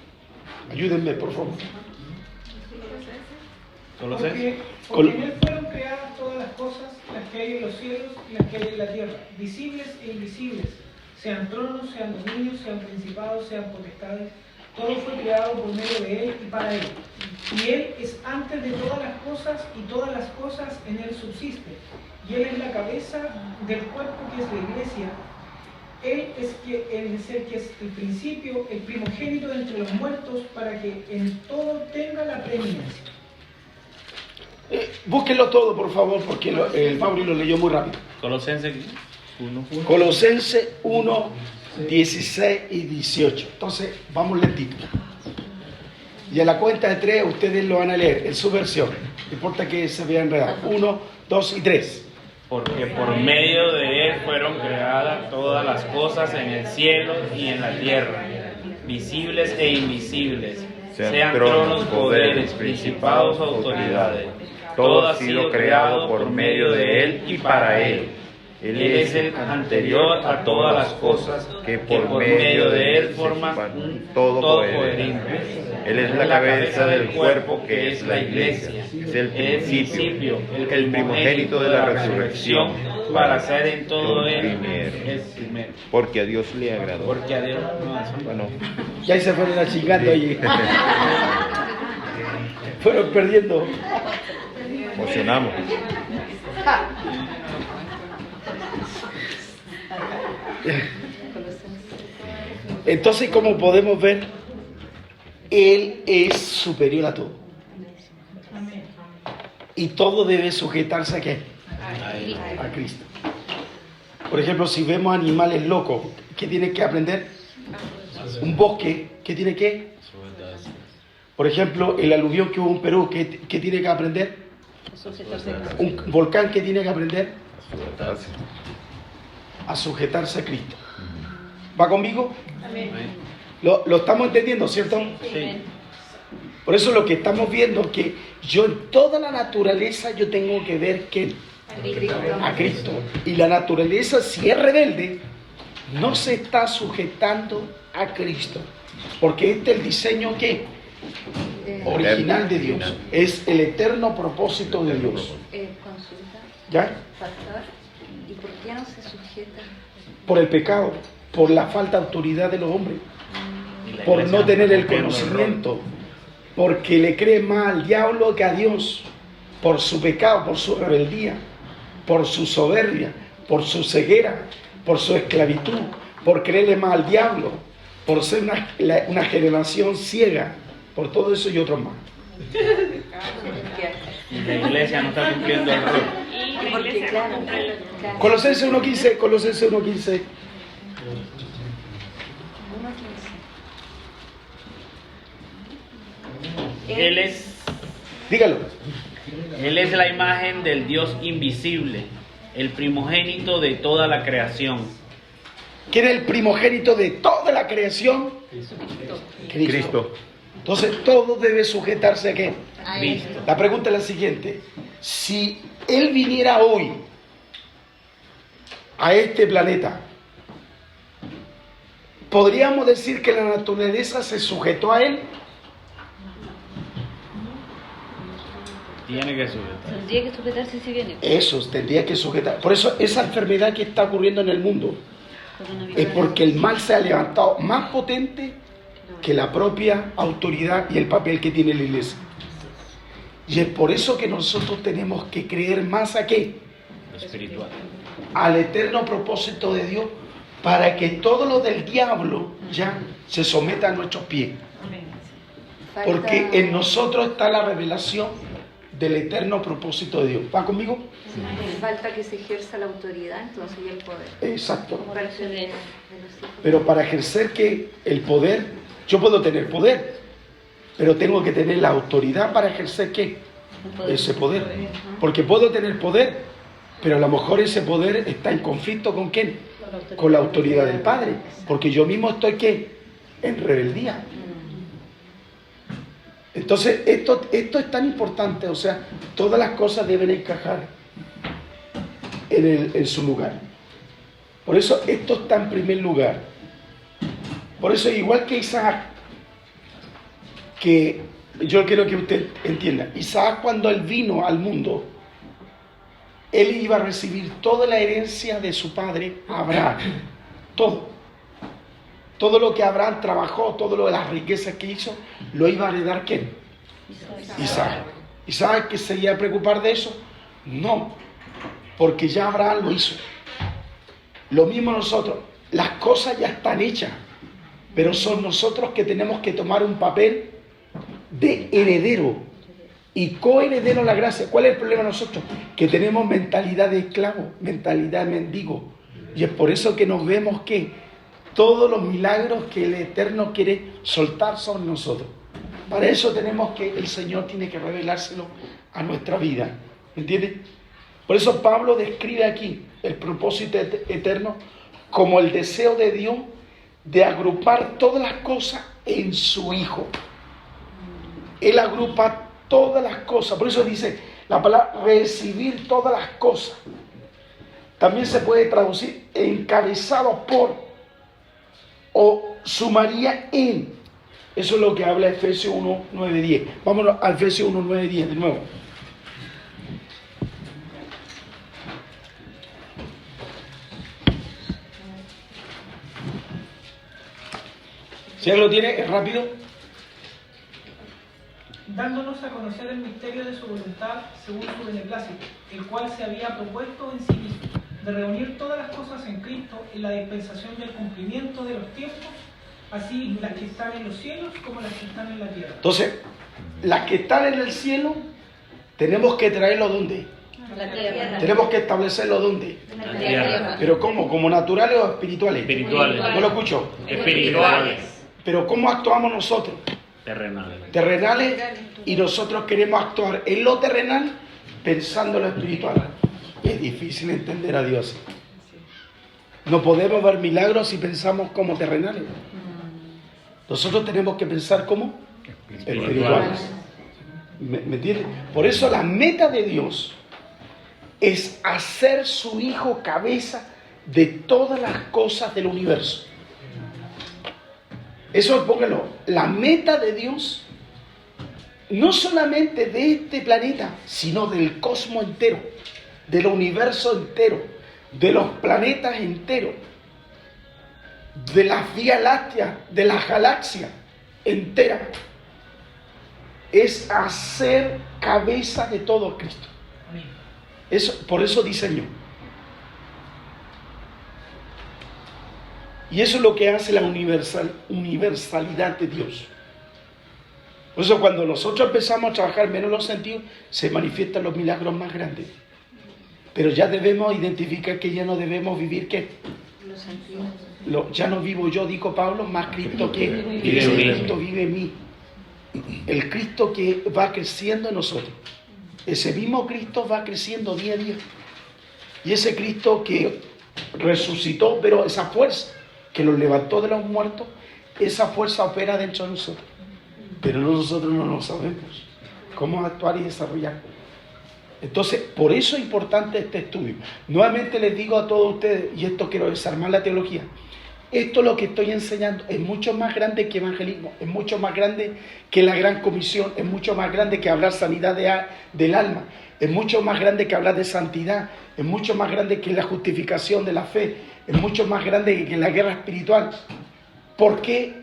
Ayúdenme, por favor. Colosenses. Porque en Él fueron creadas todas las cosas, las que hay en los cielos y las que hay en la tierra, visibles e invisibles, sean tronos, sean dominios, sean principados, sean potestades. Todo fue creado por medio de Él y para Él. Y Él es antes de todas las cosas y todas las cosas en Él subsisten. Y Él es la cabeza del cuerpo que es la iglesia. Él es el que es el principio, el primogénito de entre los muertos, para que en todo tenga la preeminencia. Búsquenlo todo, por favor, porque el Mauri lo leyó muy rápido. Colosenses 1. Colosenses 1, 16 y 18. Entonces, vamos lentito. Y a la cuenta de 3 ustedes lo van a leer en su versión. No importa que se vea enredado. 1, 2 y 3. Porque por medio de Él fueron creadas todas las cosas en el cielo y en la tierra, visibles e invisibles, sean tronos, poderes, principados o autoridades. Todo ha sido creado por medio de Él y para Él. Él es el anterior a todas las cosas, que por medio de Él forman todo coherente. Él es la cabeza del cuerpo que es la iglesia. Es el principio, el primogénito de la resurrección, para ser en todo Él primero. el primero. Porque a Dios le agradó. Porque a Dios Bueno, Ya ahí se fueron achicando allí. Fueron perdiendo. emocionamos. Entonces, como podemos ver, Él es superior a todo. Y todo debe sujetarse ¿a qué? A Cristo. Por ejemplo, si vemos animales locos, ¿qué tienen que aprender? Un bosque, ¿qué tiene que? Por ejemplo, el aluvión que hubo en Perú, ¿qué tiene que aprender? Un volcán, ¿qué tiene que aprender? A sujetarse a Cristo. ¿Va conmigo? Lo estamos entendiendo, ¿cierto? Sí. Por eso lo que estamos viendo es que yo en toda la naturaleza yo tengo que ver que a Cristo. Y la naturaleza, si es rebelde, no se está sujetando a Cristo. Porque este es el diseño que original de Dios. Es el eterno propósito de Dios. Consulta, ¿Ya? pastor, ¿y por qué no se sujeta? Por el pecado, por la falta de autoridad de los hombres, Y la por iglesia no tener el cumpliendo rol. conocimiento, porque le cree más al diablo que a Dios, por su pecado, por su rebeldía, por su soberbia, por su ceguera, por su esclavitud, por creerle más al diablo, por ser una generación ciega, por todo eso y otros más. Y la iglesia no está cumpliendo el rol. Y la Porque iglesia claro, no cumple el- claro. Colosenses 1.15, Colosenses 1.15. 1:15. Él es Dígalo. la imagen del Dios invisible, el primogénito de toda la creación. ¿Quién es el primogénito de toda la creación? Cristo. Entonces todo debe sujetarse a qué? Cristo. La pregunta es la siguiente: si Él viniera hoy a este planeta, ¿podríamos decir que la naturaleza se sujetó a Él? Tiene que sujetar. Tendría que sujetarse si viene. Eso tendría que sujetar. Por eso esa enfermedad que está ocurriendo en el mundo es porque el mal se ha levantado más potente que la propia autoridad y el papel que tiene la iglesia. Y es por eso que nosotros tenemos que creer más a qué? Lo espiritual. Al eterno propósito de Dios, para que todo lo del diablo ya se someta a nuestros pies. Porque en nosotros está la revelación del eterno propósito de Dios. ¿Va conmigo? Falta que se ejerza la autoridad, entonces, y el poder. Exacto. Como parte de los hijos. Pero para ejercer que el poder, yo puedo tener poder, pero tengo que tener la autoridad para ejercer ¿qué? Ese poder. Porque puedo tener poder, pero a lo mejor ese poder está en conflicto ¿con quién? Con la autoridad del Padre, porque yo mismo estoy ¿qué? En rebeldía. Entonces esto es tan importante, o sea, todas las cosas deben encajar en su lugar. Por eso esto está en primer lugar. Por eso igual que Isaac, que yo quiero que usted entienda, Isaac cuando él vino al mundo, él iba a recibir toda la herencia de su padre Abraham, todo lo que Abraham trabajó, todo lo de las riquezas que hizo, lo iba a heredar ¿quién? Isaac. ¿Isaac que se iba a preocupar de eso? No, porque ya Abraham lo hizo. Lo mismo nosotros, las cosas ya están hechas, pero son nosotros que tenemos que tomar un papel de heredero y coheredero de la gracia. ¿Cuál es el problema de nosotros? Que tenemos mentalidad de esclavo, mentalidad de mendigo. Y es por eso que nos vemos que todos los milagros que el Eterno quiere soltar son nosotros. Para eso tenemos que, el Señor tiene que revelárselo a nuestra vida. ¿Me entiendes? Por eso Pablo describe aquí el propósito eterno como el deseo de Dios de agrupar todas las cosas en su Hijo. Él agrupa todas las cosas. Por eso dice la palabra recibir todas las cosas. También se puede traducir encabezado por o sumaría en. Eso es lo que habla Efesios 1, 9, 10. Vámonos a Efesios 1, 9, 10 de nuevo. Si alguien lo tiene, es rápido. Dándonos a conocer el misterio de su voluntad según su beneplácito, el cual se había propuesto en sí mismo, de reunir todas las cosas en Cristo en la dispensación del cumplimiento de los tiempos, así las que están en los cielos como las que están en la tierra. Entonces, las que están en el cielo, tenemos que traerlo ¿dónde? La tierra. Tenemos que establecerlo ¿dónde? La tierra. ¿Pero cómo? ¿Como naturales o espirituales? Espirituales. No lo escucho. Espirituales. Pero ¿cómo actuamos nosotros? Terrenales. Terrenales, y nosotros queremos actuar en lo terrenal pensando en lo espiritual. Es difícil entender a Dios. No podemos ver milagros si pensamos como terrenales. Nosotros tenemos que pensar como espirituales. ¿Me entiendes? Por eso la meta de Dios es hacer su Hijo cabeza de todas las cosas del universo. Eso póngalo. La meta de Dios, no solamente de este planeta, sino del cosmos entero, del universo entero, de los planetas enteros, de las vías lácteas, de la galaxia entera, es hacer cabeza de todo Cristo. Eso, por eso diseñó. Y eso es lo que hace la universalidad de Dios. Por eso cuando nosotros empezamos a trabajar menos los sentidos, se manifiestan los milagros más grandes. Pero ya debemos identificar que ya no debemos vivir ¿qué? Los sentidos. Ya no vivo yo, dijo Pablo, más Cristo que ese Cristo vive en mí. El Cristo que va creciendo en nosotros. Ese mismo Cristo va creciendo día a día. Y ese Cristo que resucitó, pero esa fuerza que los levantó de los muertos, esa fuerza opera dentro de nosotros. Pero nosotros no lo sabemos cómo actuar y desarrollar. Entonces, por eso es importante este estudio. Nuevamente les digo a todos ustedes, y esto quiero desarmar la teología, esto lo que estoy enseñando es mucho más grande que evangelismo, es mucho más grande que la gran comisión, es mucho más grande que hablar sanidad del alma, es mucho más grande que hablar de santidad, es mucho más grande que la justificación de la fe, es mucho más grande que la guerra espiritual. ¿Por qué?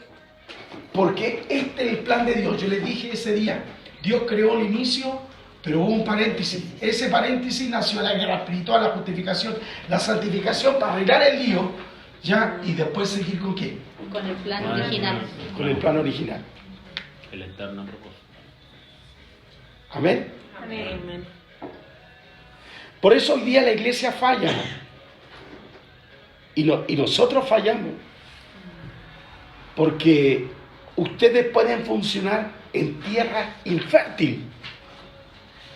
Porque este es el plan de Dios. Yo les dije ese día, Dios creó el inicio, pero hubo un paréntesis. Ese paréntesis nació la guerra espiritual, la justificación, la santificación para arreglar el lío, ya, y después seguir con qué? Con el plan original. Con el plan original. El eterno propósito. Amén. Amén. Por eso hoy día la iglesia falla. Y nosotros fallamos. Porque ustedes pueden funcionar en tierra infértil,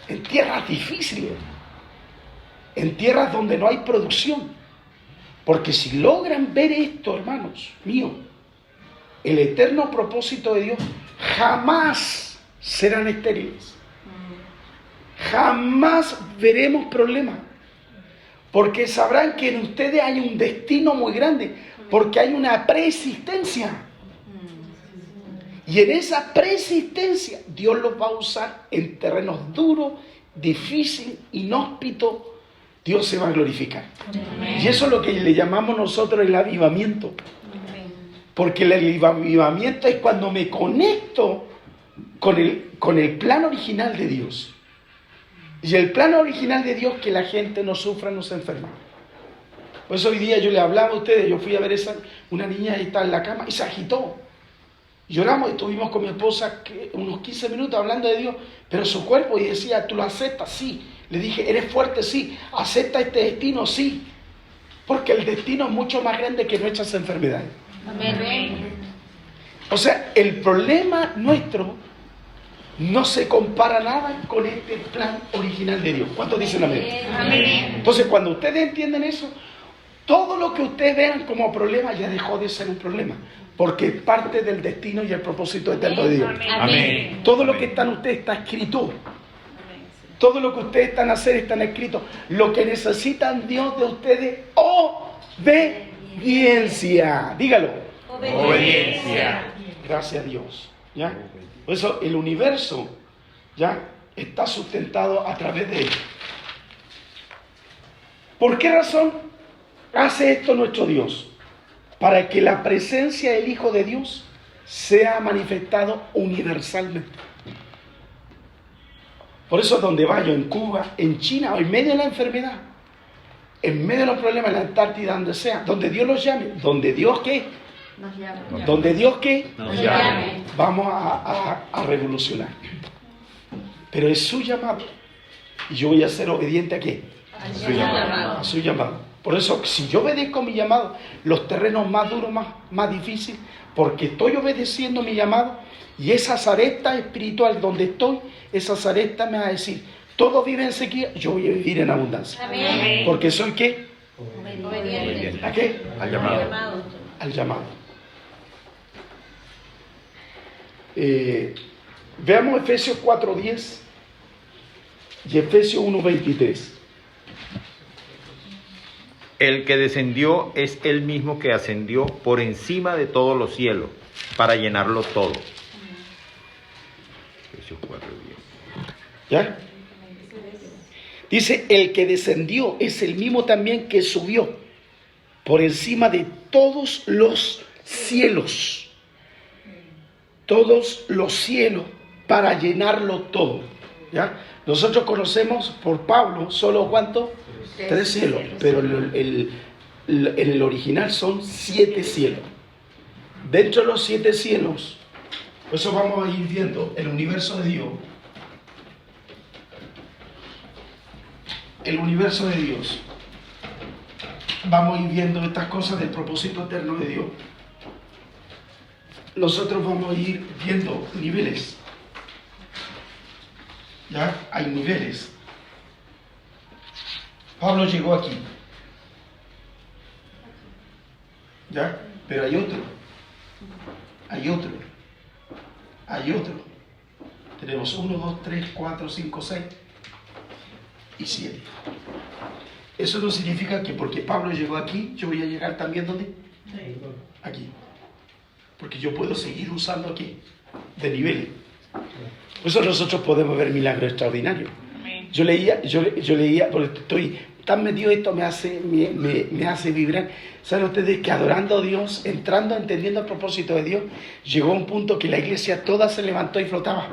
en tierras difíciles, en tierras donde no hay producción. Porque si logran ver esto, hermanos míos, el eterno propósito de Dios, jamás serán estériles. Jamás veremos problemas. Porque sabrán que en ustedes hay un destino muy grande. Porque hay una preexistencia. Y en esa preexistencia Dios los va a usar en terrenos duros, difíciles, inhóspitos. Dios se va a glorificar. Amén. Y eso es lo que le llamamos nosotros el avivamiento. Amén. Porque el avivamiento es cuando me conecto con el plan original de Dios. Y el plan original de Dios es que la gente no sufra, no se enferme. Por eso hoy día yo le hablaba a ustedes, yo fui a ver una niña y estaba en la cama y se agitó. Lloramos y estuvimos con mi esposa unos 15 minutos hablando de Dios, pero su cuerpo, y decía, ¿tú lo aceptas? Sí. Le dije, ¿eres fuerte? Sí. ¿Acepta este destino? Sí. Porque el destino es mucho más grande que nuestras enfermedades. Amén. O sea, el problema nuestro no se compara nada con este plan original de Dios. ¿Cuántos dicen amén? Amén. Entonces, cuando ustedes entienden eso, todo lo que ustedes vean como problema ya dejó de ser un problema. Porque es parte del destino y el propósito eterno de Dios. Amén. Todo lo que está en ustedes está escrito. Todo lo que ustedes están haciendo está escrito. Lo que necesitan Dios de ustedes, obediencia. Dígalo. Obediencia. Gracias a Dios. ¿Ya? Por eso el universo ya está sustentado a través de él. ¿Por qué razón hace esto nuestro Dios? Para que la presencia del Hijo de Dios sea manifestado universalmente. Por eso donde vaya, en Cuba, en China, o en medio de la enfermedad, en medio de los problemas, en la Antártida, donde sea, donde Dios los llame, donde Dios ¿qué? Nos llama. Donde Dios ¿qué? Nos llame. Vamos a revolucionar. Pero es su llamado. Y yo voy a ser obediente ¿a qué? A su llamado. Por eso, si yo obedezco mi llamado, los terrenos más duros, más difíciles, porque estoy obedeciendo mi llamado, y esa zareta espiritual donde estoy, esa zareta me va a decir, todos viven en sequía, yo voy a vivir en abundancia. Amén. Porque soy ¿qué? Obediente. ¿A qué? Al llamado. Al llamado. Veamos Efesios 4:10 y Efesios 1:23. El que descendió es el mismo que ascendió por encima de todos los cielos para llenarlo todo. Efesios 4:10. ¿Ya? Dice, el que descendió es el mismo también que subió por encima de todos los cielos. Todos los cielos para llenarlo todo. ¿Ya? Nosotros conocemos por Pablo solo ¿cuánto? 3 cielos, pero en el original son 7 cielos. Dentro de los 7 cielos, por eso vamos a ir viendo el universo de Dios. El universo de Dios. Vamos a ir viendo estas cosas del propósito eterno de Dios. Nosotros vamos a ir viendo niveles. ¿Ya? Hay niveles. Pablo llegó aquí. ¿Ya? Pero hay otro. Hay otro. Hay otro. Tenemos 1, 2, 3, 4, 5, 6 y 7. Eso no significa que porque Pablo llegó aquí, yo voy a llegar también ¿dónde? Aquí. Porque yo puedo seguir usando aquí, de niveles. Por eso nosotros podemos ver milagros extraordinarios. Yo leía, porque estoy tan metido esto, me hace vibrar. ¿Saben ustedes que adorando a Dios, entrando, entendiendo el propósito de Dios, llegó a un punto que la iglesia toda se levantó y flotaba?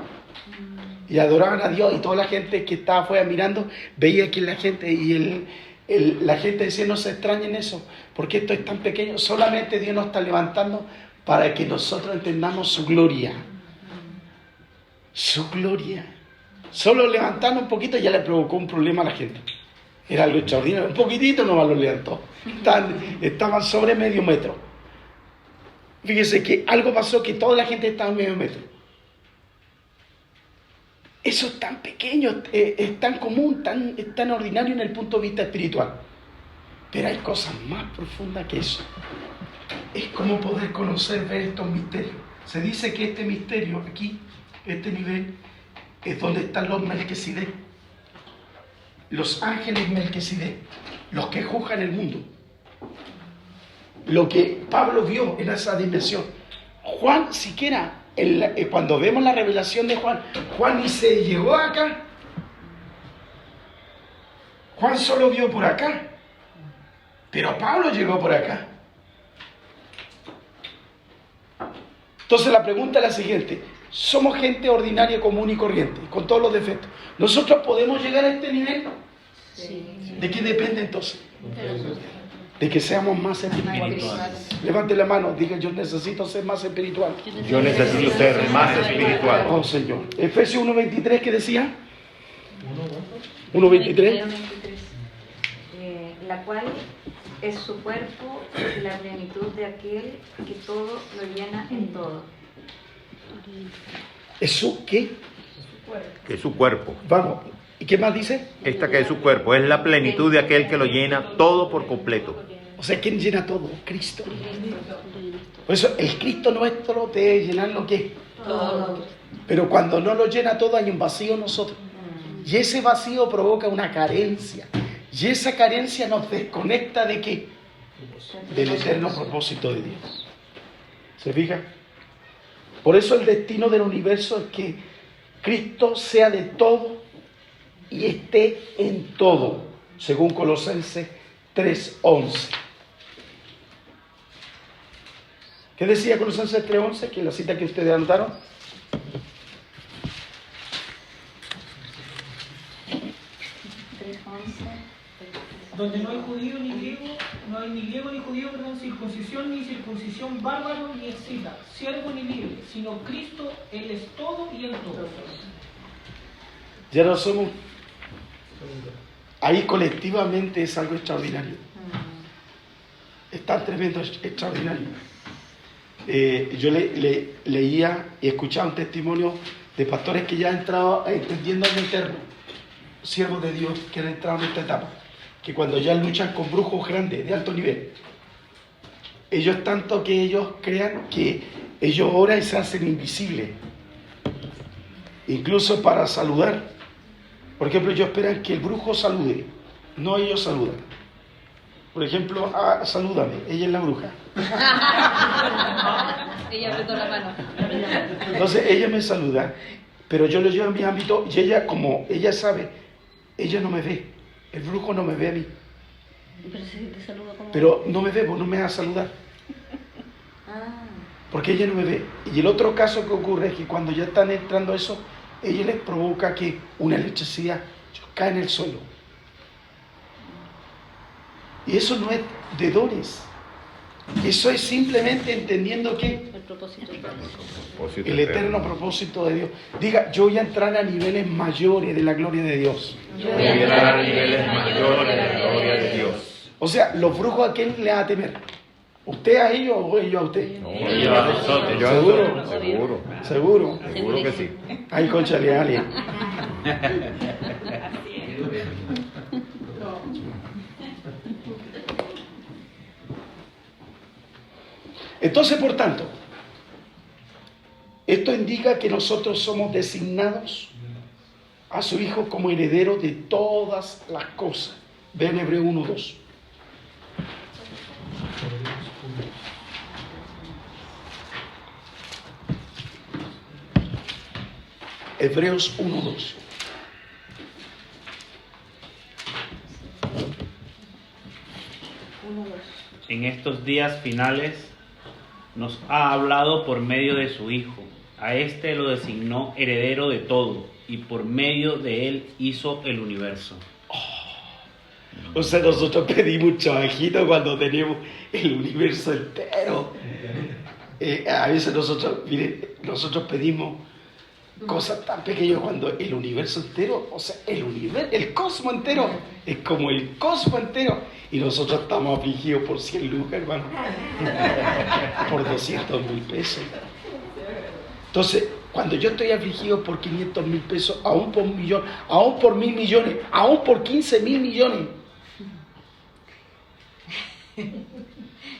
Y adoraban a Dios, y toda la gente que estaba afuera mirando, veía que la gente, y la gente decía, no se extrañen eso, porque esto es tan pequeño, solamente Dios nos está levantando para que nosotros entendamos su gloria. Su gloria. Solo levantando un poquito ya le provocó un problema a la gente. Era algo extraordinario. Un poquitito nomás lo levantó. Estaban sobre medio metro. Fíjese que algo pasó que toda la gente estaba a medio metro. Eso es tan pequeño, es tan común, es tan ordinario en el punto de vista espiritual. Pero hay cosas más profundas que eso. Es como poder conocer, ver estos misterios. Se dice que este misterio aquí, este nivel, es donde están los Melquisedec, los ángeles Melquisedec, los que juzgan el mundo. Lo que Pablo vio en esa dimensión. Juan siquiera, cuando vemos la revelación de Juan, Juan ni se llegó acá. Juan solo vio por acá. Pero Pablo llegó por acá. Entonces la pregunta es la siguiente. Somos gente ordinaria, común y corriente, con todos los defectos. ¿Nosotros podemos llegar a este nivel? Sí. ¿De qué depende entonces? De que seamos más espirituales. Levante la mano, diga: yo necesito ser más espiritual. Yo necesito ser más espiritual. Oh, Señor. Efesios 1:23, ¿qué decía? 1:23. La cual es su cuerpo, la plenitud de aquel que todo lo llena en todo. ¿Eso qué? Que es su cuerpo. Vamos. ¿Y qué más dice? Esta que es su cuerpo es la plenitud de aquel que lo llena todo por completo. O sea, ¿quién llena todo? Cristo. Por eso el Cristo nuestro debe llenar lo que. Todo. Pero cuando no lo llena todo hay un vacío en nosotros. Y ese vacío provoca una carencia. Y esa carencia nos desconecta de qué? Del eterno propósito de Dios. ¿Se fija? Por eso el destino del universo es que Cristo sea de todo y esté en todo, según Colosenses 3:11. ¿Qué decía Colosenses 3:11? Que la cita que ustedes anotaron. Donde no hay judío ni griego, no hay ni griego ni judío, perdón, circuncisión ni circuncisión, bárbaro ni escita, siervo ni libre, sino Cristo, Él es todo y en todo. Ya no somos. Ahí colectivamente es algo extraordinario. Es tan tremendo, extraordinario. Yo leía y escuchaba un testimonio de pastores que ya han entrado entendiendo el eterno, siervos de Dios que han entrado en esta etapa, que cuando ya luchan con brujos grandes, de alto nivel, ellos tanto que ellos crean que ellos oran y se hacen invisibles, incluso para saludar. Por ejemplo, ellos esperan que el brujo salude, no ellos saludan. Por ejemplo, salúdame, ella es la bruja. Ella apretó la mano. Entonces ella me saluda, pero yo lo llevo a mi ámbito y ella, como ella sabe, ella no me ve. El brujo no me ve a mí. Pero no me ve, no me va a saludar. Porque ella no me ve. Y el otro caso que ocurre es que cuando ya están entrando eso, ella les provoca que una electricidad cae en el suelo. Y eso no es de dones. Eso es simplemente entendiendo que el eterno propósito de Dios. Diga: yo voy a entrar a niveles mayores de la gloria de Dios. Yo voy a entrar a niveles mayores de la gloria de Dios. O sea, los brujos, ¿a quién le va a temer? ¿Usted a ellos o ellos a usted? No, ellos a nosotros. ¿Seguro? Seguro. ¿Seguro? Seguro que sí. Ay, conchale, alguien. Entonces, por tanto, esto indica que nosotros somos designados a su Hijo como heredero de todas las cosas. Vean Hebreos 1:2. Hebreos 1:2. En estos días finales nos ha hablado por medio de su Hijo. A este lo designó heredero de todo, y por medio de él hizo el universo. O sea, nosotros pedimos trabajito cuando tenemos el universo entero. A veces nosotros pedimos cosas tan pequeñas cuando el universo entero, o sea, el cosmos entero es como el cosmos entero y nosotros estamos afligidos por 100 lucas, hermano, por 200.000 pesos. Entonces, cuando yo estoy afligido por 500.000 pesos, aún por 1 millón, aún por 1.000 millones, aún por 15.000 millones,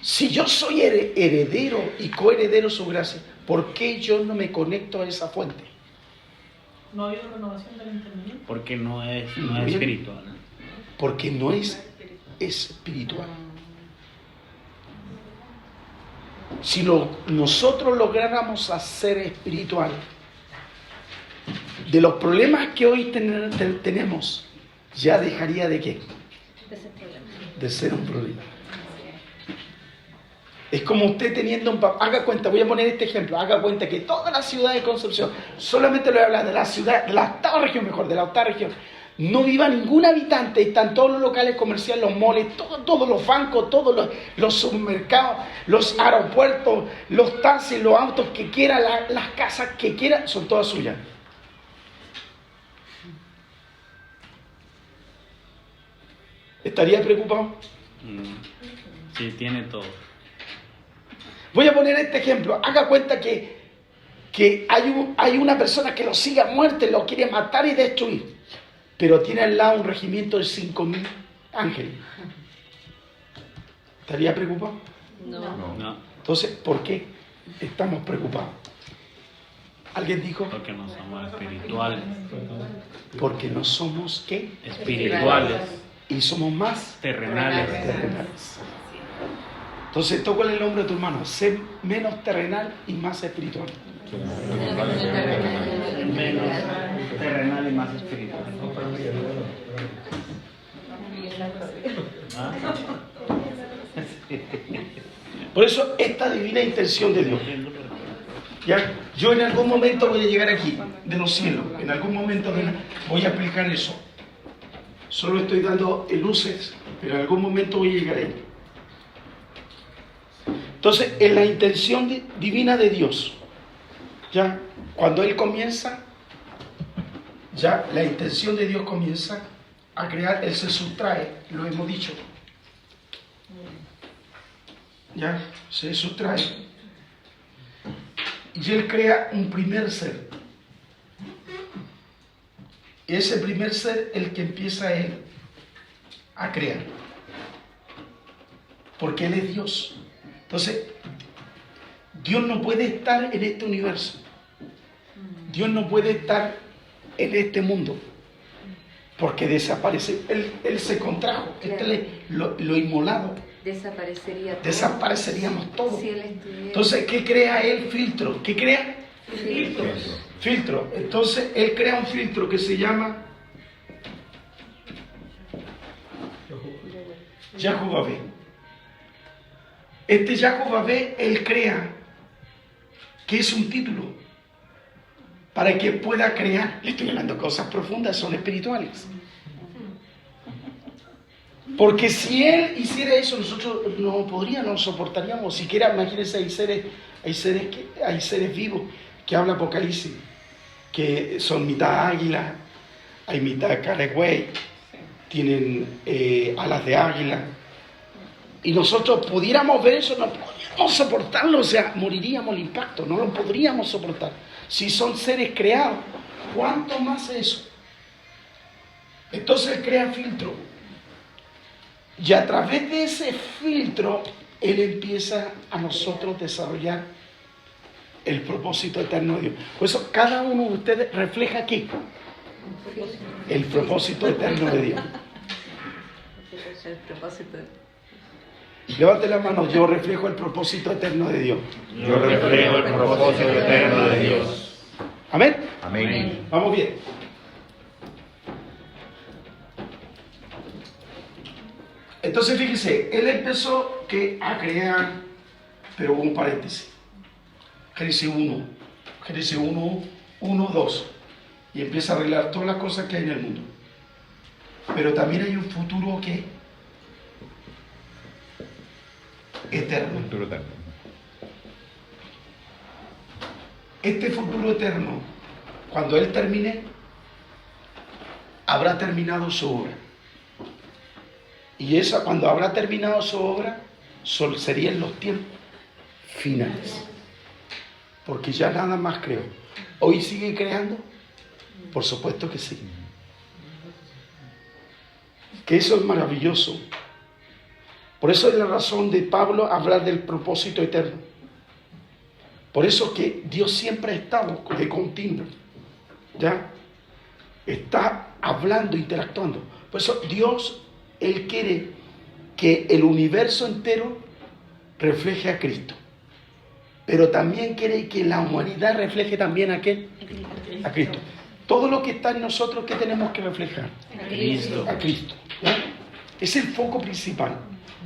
si yo soy heredero y coheredero de su gracia, ¿por qué yo no me conecto a esa fuente? ¿No ha habido renovación del entendimiento? Porque no es Bien. espiritual. Porque no es espiritual. Si nosotros lográramos hacer espiritual, de los problemas que hoy tenemos, ya dejaría de qué? De ser un problema. Es como usted teniendo un papá. Haga cuenta, voy a poner este ejemplo. Haga cuenta que toda la ciudad de Concepción, solamente le voy a hablar de la ciudad, de la octava región, mejor, de la octava región, no viva ningún habitante, están todos los locales comerciales, los moles, todos los bancos, todos los supermercados, los aeropuertos, los taxis, los autos que quiera, las casas que quiera, son todas suyas. ¿Estaría preocupado? Sí, tiene todo. Voy a poner este ejemplo. Haga cuenta que hay una persona que lo sigue a muerte, lo quiere matar y destruir, pero tiene al lado un regimiento de 5.000 ángeles. ¿Estaría preocupado? No, Entonces, ¿por qué estamos preocupados? ¿Alguien dijo? porque no somos espirituales. Porque no somos, ¿qué? Espirituales, Y somos más terrenales. terrenales. Entonces, tócale el nombre a tu hermano. Sé menos terrenal y más espiritual. Menos terrenal y más espiritual. ¿Ah? Por eso, esta divina intención de Dios. ¿Ya? Yo en algún momento voy a llegar aquí, de los cielos. En algún momento voy a explicar eso. Solo estoy dando luces, pero en algún momento voy a llegar ahí. Entonces, en la intención divina de Dios, ya, cuando Él comienza, ya la intención de Dios comienza a crear, Él se sustrae, lo hemos dicho. Ya, se sustrae. Y Él crea un primer ser. Ese primer ser, el que empieza Él a crear. Porque Él es Dios. Entonces, Dios no puede estar en este universo. Dios no puede estar en este mundo. Porque desaparece. Él se contrajo. Lo inmolado. Desaparecería todo. Desapareceríamos todos. Si él estuviera... Entonces, ¿qué crea Él? Filtro. ¿Qué crea? Filtro. Entonces, Él crea un filtro que se llama Yahuwah. Este Yahuwah, Él crea, que es un título, para que pueda crear. Le estoy hablando de cosas profundas, son espirituales. Porque si Él hiciera eso, nosotros no podríamos, no soportaríamos. Siquiera, imagínense, hay seres vivos que habla Apocalipsis, que son mitad águila, hay mitad caragüey, tienen alas de águila. Y nosotros pudiéramos ver eso, no podríamos soportarlo, o sea, moriríamos el impacto, no lo podríamos soportar. Si son seres creados, ¿cuánto más eso? Entonces Él crea filtro. Y a través de ese filtro, Él empieza a nosotros desarrollar el propósito eterno de Dios. Por eso cada uno de ustedes refleja aquí el propósito eterno de Dios. El propósito. Levante la mano, yo reflejo el propósito eterno de Dios. Yo reflejo el propósito eterno de Dios. Amén. Amén. Vamos bien. Entonces fíjense, Él empezó a crear, pero hubo un paréntesis. Génesis 1, Génesis 1, 2. Y empieza a arreglar todas las cosas que hay en el mundo. Pero también hay un futuro que eterno. Futuro eterno. Este futuro eterno cuando Él termine, habrá terminado su obra. Y esa, cuando habrá terminado su obra, serían los tiempos finales. Porque ya nada más creó. ¿Hoy sigue creando? Por supuesto que sí. Que eso es maravilloso. Por eso es la razón de Pablo hablar del propósito eterno. Por eso que Dios siempre ha estado de continuo. ¿Ya? Está hablando, interactuando. Por eso Dios, Él quiere que el universo entero refleje a Cristo. Pero también quiere que la humanidad refleje también a ¿qué? A Cristo. Todo lo que está en nosotros, ¿qué tenemos que reflejar? A Cristo. A Cristo. ¿Ya? Es el foco principal.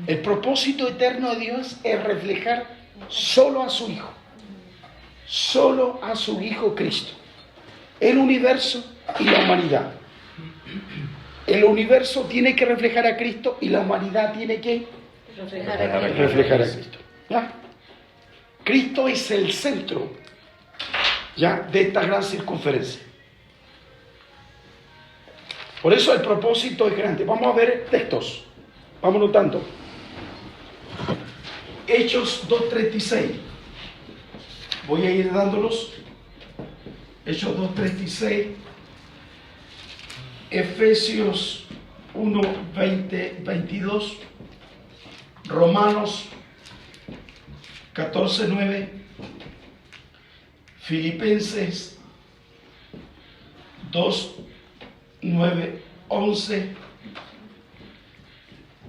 El propósito eterno de Dios es reflejar solo a su Hijo. Solo a su Hijo Cristo. El universo y la humanidad. El universo tiene que reflejar a Cristo y la humanidad tiene que reflejar a Cristo. ¿Ya? Cristo es el centro, ¿ya?, de esta gran circunferencia. Por eso el propósito es grande. Vamos a ver textos. Vamos notando. Hechos 2:36. Voy a ir dándolos. Hechos 2:36. Efesios 1:20-22. Romanos 14:9. Filipenses 2:9-11.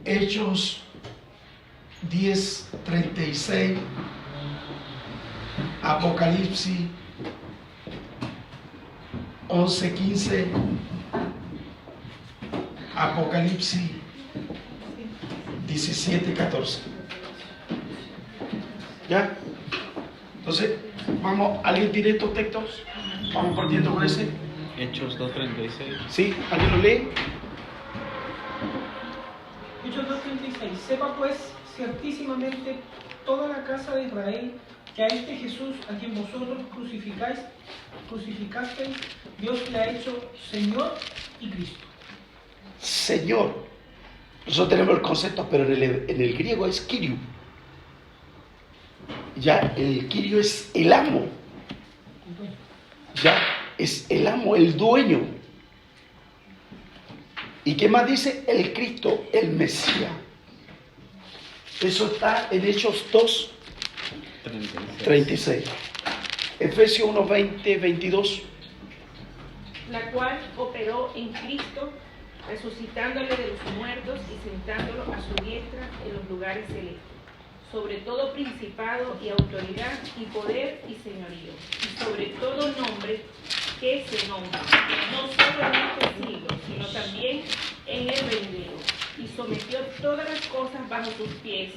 Hechos 10:36. Apocalipsis 11:15. Apocalipsis 17:14. ¿Ya? Entonces, vamos, ¿alguien tiene estos textos? Vamos partiendo por ese. Hechos 2:36. ¿Sí? ¿Alguien lo lee? Hechos 2:36. Sepa pues ciertísimamente toda la casa de Israel que a este Jesús, a quien vosotros crucificasteis, Dios le ha hecho Señor y Cristo. Señor. Nosotros tenemos el concepto, pero en el griego es Kyrios. Ya, el Kyrios es el amo. Ya, es el amo, el dueño. ¿Y qué más dice? El Cristo, el Mesías. Eso está en Hechos 2:36. Efesios 1:20-22. La cual operó en Cristo, resucitándole de los muertos y sentándolo a su diestra en los lugares celestes, sobre todo principado y autoridad y poder y señorío, y sobre todo nombre que se nombra, no solo en este siglo, sino también en el venidero, y sometió todas las cosas bajo sus pies,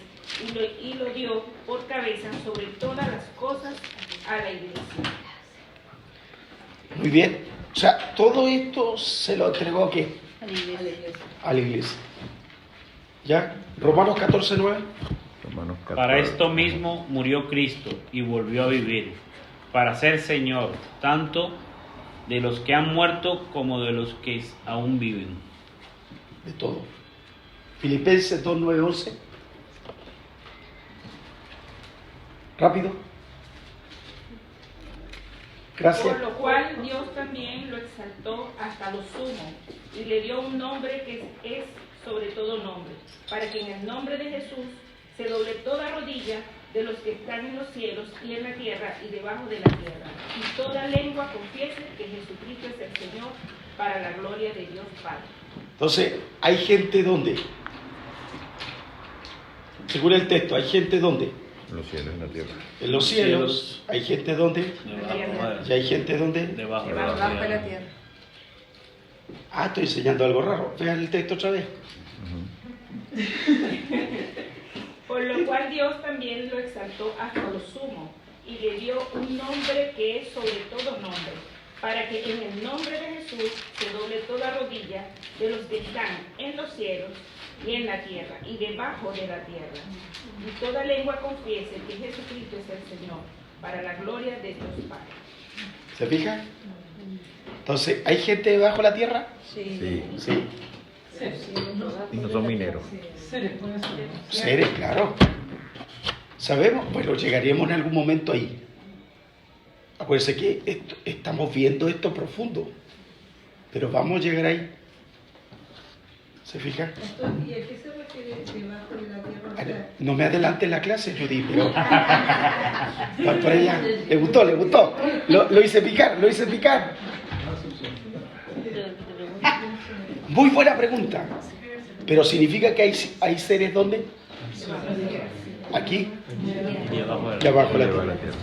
y lo dio por cabeza sobre todas las cosas a la iglesia. Muy bien. O sea, todo esto se lo entregó ¿a qué? A la iglesia. ¿Ya? Romanos 14:9. Romanos 14. Para esto mismo murió Cristo y volvió a vivir, para ser Señor, tanto de los que han muerto como de los que aún viven. De todo. Filipenses 2:9-11. Rápido. Gracias. Por lo cual Dios también lo exaltó hasta lo sumo y le dio un nombre que es sobre todo nombre, para que en el nombre de Jesús se doble toda rodilla de los que están en los cielos y en la tierra y debajo de la tierra, y toda lengua confiese que Jesucristo es el Señor, para la gloria de Dios Padre. Entonces, hay gente donde, según el texto, hay gente donde, En los cielos y en la tierra. en los cielos, hay gente donde, y hay gente donde. Debajo de Debajo la de la tierra. tierra. Ah, estoy enseñando algo raro. Vean el texto otra vez. Por lo cual Dios también lo exaltó hasta lo sumo y le dio un nombre que es sobre todo nombre, para que en el nombre de Jesús se doble toda rodilla de los que están en los cielos y en la tierra y debajo de la tierra, y toda lengua confiese que Jesucristo es el Señor, para la gloria de Dios Padre. ¿Se fijan? Entonces, ¿hay gente debajo de la tierra? Sí. Sí. Y no son mineros. Seres, claro. ¿Sabemos? Bueno, llegaremos en algún momento ahí. Acuérdense que estamos viendo esto profundo, pero vamos a llegar ahí. ¿Se fija? ¿Y a qué se refiere debajo de la tierra? O sea, No me adelante en la clase, Judy, pero... Va por allá. Le gustó. Lo hice picar. Muy buena pregunta. Pero significa que hay seres ¿dónde? Aquí Y abajo y abajo de la Debajo de tierra. la tierra.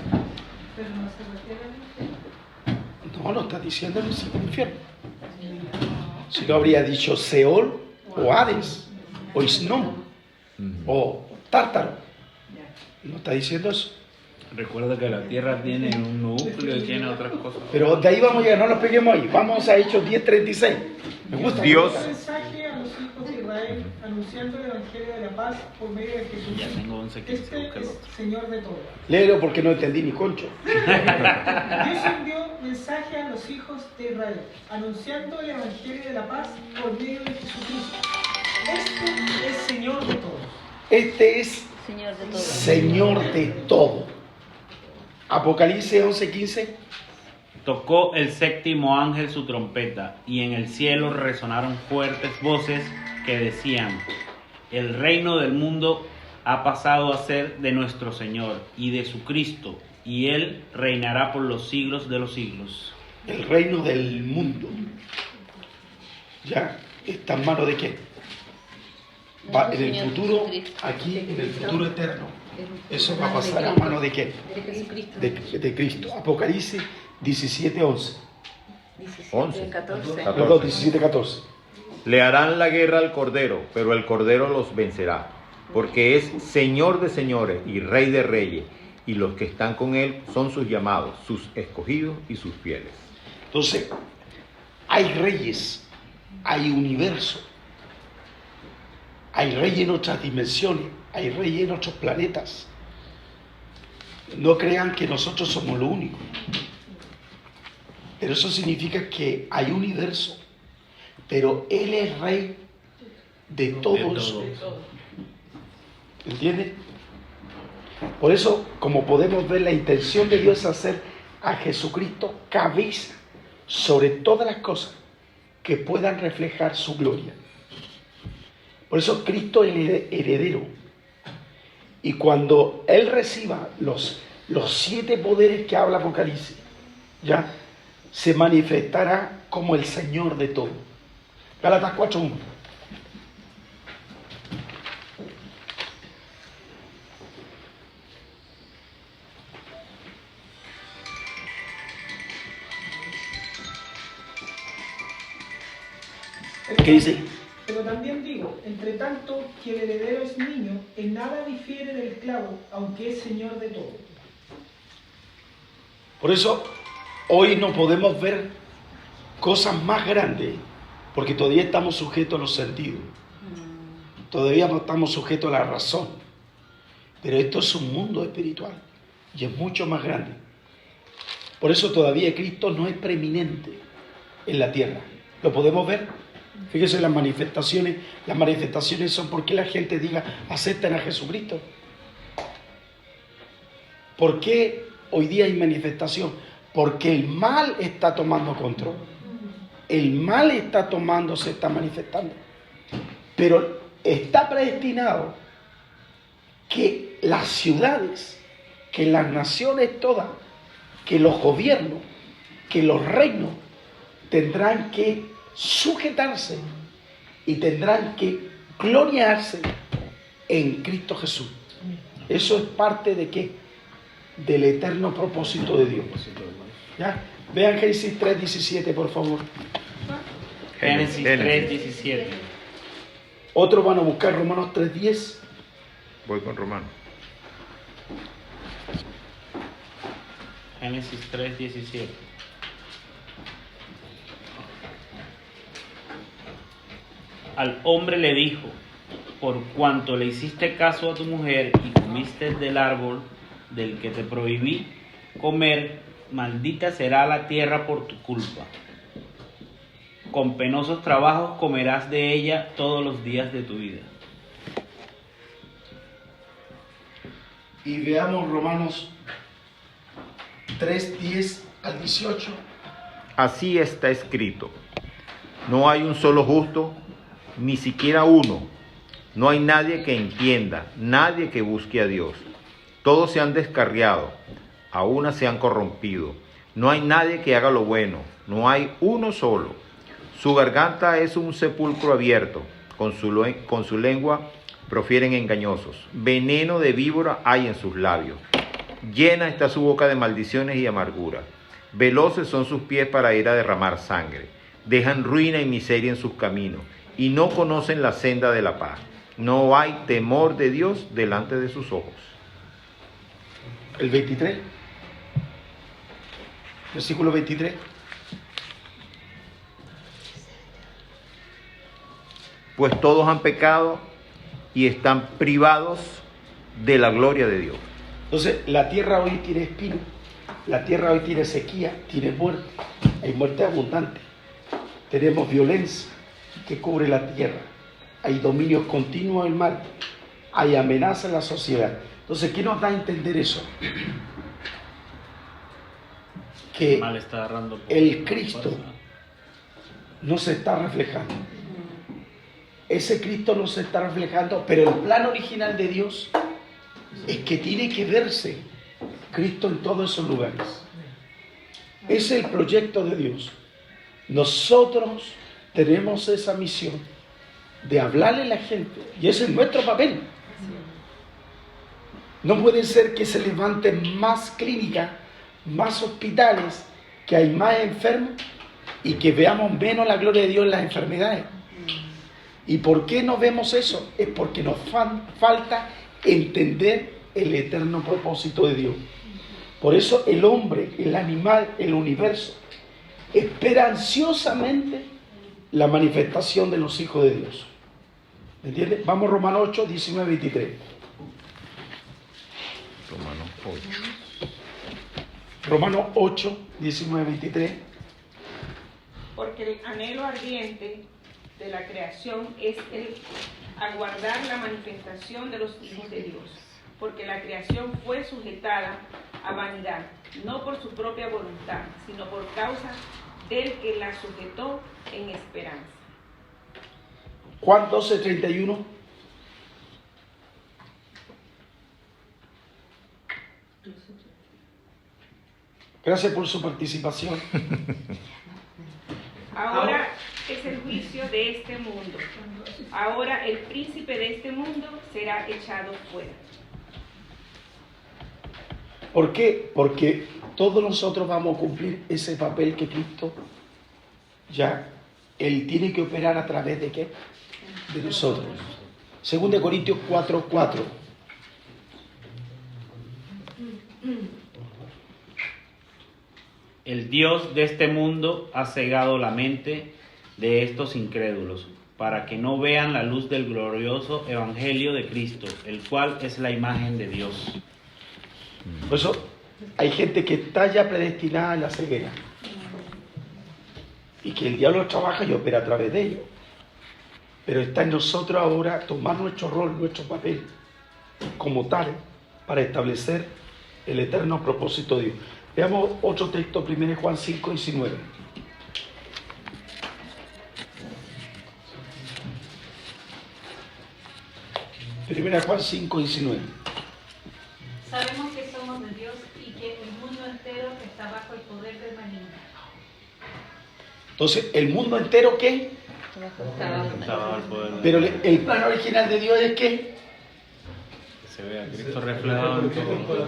pero no se refiere al infierno. No, lo está diciendo en el infierno. Si no habría dicho Seol o Hades o Isnón o Tártaro. No está diciendo eso. Recuerda que la tierra tiene un núcleo y tiene otras cosas. Pero de ahí vamos a llegar, no lo peguemos ahí. Vamos a Hechos 10:36. Me gusta. Dios. Un mensaje a los hijos de Israel anunciando el evangelio de la paz por medio de Ya Jesucristo. tengo 11 que Este busca el es otro. Señor de todo. Léelo porque no entendí ni concho. Dios envió mensaje a los hijos de Israel anunciando el evangelio de la paz por medio de Jesucristo. Este es Señor de todo. Este es Señor de todo. Señor de todo. Apocalipsis 11:15. Tocó el séptimo ángel su trompeta, y en el cielo resonaron fuertes voces que decían: el reino del mundo ha pasado a ser de nuestro Señor y de su Cristo, y Él reinará por los siglos de los siglos. El reino del mundo. ¿Ya? ¿Está en manos de quién? Va en el futuro, aquí, en el futuro eterno. Eso va a pasar a mano de quién? De Cristo. Apocalipsis 17:11. 11. 14. Perdón, 17:14. Le harán la guerra al Cordero, pero el Cordero los vencerá, porque es Señor de señores y Rey de reyes, y los que están con Él son sus llamados, sus escogidos y sus fieles. Entonces, hay reyes, hay universo, hay reyes en otras dimensiones, hay reyes en otros planetas. No crean que nosotros somos lo único. Pero eso significa que hay universo, pero Él es rey de todo eso. ¿Entiendes? Por eso, como podemos ver, la intención de Dios es hacer a Jesucristo cabeza sobre todas las cosas que puedan reflejar su gloria. Por eso Cristo es el heredero. Y cuando Él reciba los 7 poderes que habla Apocalipsis, ya se manifestará como el Señor de todo. Gálatas 4:1. ¿Qué dice? Pero también digo, entre tanto que el heredero es niño, en nada difiere del esclavo, aunque es Señor de todo. Por eso, hoy no podemos ver cosas más grandes, porque todavía estamos sujetos a los sentidos. Todavía no estamos sujetos a la razón. Pero esto es un mundo espiritual y es mucho más grande. Por eso todavía Cristo no es preeminente en la tierra. ¿Lo podemos ver? Fíjense las manifestaciones. Las manifestaciones son porque la gente diga, acepten a Jesucristo. ¿Por qué hoy día hay manifestación? Porque el mal está tomando control. El mal se está manifestando. Pero está predestinado que las ciudades, que las naciones todas, que los gobiernos, que los reinos tendrán que sujetarse y tendrán que gloriarse en Cristo Jesús. Eso es parte de qué? Del eterno propósito de Dios. ¿Ya? Vean Génesis 3:17, por favor. Génesis 3:17. Otros van a buscar Romanos 3:10. Voy con Romano. Génesis 3:17. Al hombre le dijo: por cuanto le hiciste caso a tu mujer y comiste del árbol del que te prohibí comer, maldita será la tierra por tu culpa. con penosos trabajos comerás de ella todos los días de tu vida. Y veamos Romanos 3, 10 al 18. Así está escrito: no hay un solo justo, ni siquiera uno. No hay nadie que entienda, nadie que busque a Dios. Todos se han descarriado, a una se han corrompido. No hay nadie que haga lo bueno, no hay uno solo. Su garganta es un sepulcro abierto, con su lengua profieren engañosos. Veneno de víbora hay en sus labios. Llena está su boca de maldiciones y amargura. Veloces son sus pies para ir a derramar sangre. Dejan ruina y miseria en sus caminos, y no conocen la senda de la paz. No hay temor de Dios delante de sus ojos. El 23. Versículo 23. Pues todos han pecado y están privados de la gloria de Dios. Entonces, la tierra hoy tiene espino, la tierra hoy tiene sequía, tiene muerte, hay muerte abundante. Tenemos violencia que cubre la tierra, hay dominio continuo del mal, hay amenaza en la sociedad. Entonces, ¿qué nos da a entender eso? Que Mal está agarrando por el Cristo fuerza. no se está reflejando. Ese Cristo no se está reflejando, pero el plan original de Dios es que tiene que verse Cristo en todos esos lugares. Ese es el proyecto de Dios. Nosotros tenemos esa misión de hablarle a la gente, y ese es nuestro papel. No puede ser que se levanten más clínicas, más hospitales, que hay más enfermos y que veamos menos la gloria de Dios en las enfermedades. ¿Y por qué no vemos eso? Es porque nos falta entender el eterno propósito de Dios. Por eso el hombre, el animal, el universo, espera ansiosamente la manifestación de los hijos de Dios. ¿Me entiendes? Vamos a Romanos 8, 19, 23. Romanos 8. Romanos 8, 19, 23. Porque el anhelo ardiente de la creación es el aguardar la manifestación de los hijos de Dios, porque la creación fue sujetada a vanidad, no por su propia voluntad, sino por causa del que la sujetó en esperanza. Juan 12, 31. Gracias por su participación. Ahora es el juicio de este mundo. Ahora el príncipe de este mundo será echado fuera. ¿Por qué? Porque todos nosotros vamos a cumplir ese papel que Cristo ya, Él tiene que operar a través de ¿qué? De nosotros. 2 Corintios 4, 4. El Dios de este mundo ha cegado la mente de estos incrédulos, para que no vean la luz del glorioso evangelio de Cristo, el cual es la imagen de Dios. Por eso hay gente que está ya predestinada a la ceguera. Y que el diablo trabaja y opera a través de ellos. Pero está en nosotros ahora tomar nuestro rol, nuestro papel, como tal, para establecer el eterno propósito de Dios. Veamos otro texto, 1 Juan 5, 19. Primera Juan 5, 19. Sabemos que somos de Dios y que el mundo entero está bajo el poder del maligno. Entonces, ¿el mundo entero qué? Estaba el poder de- Pero el plan original de Dios es ¿qué? Que se vea Cristo reflejado en todo.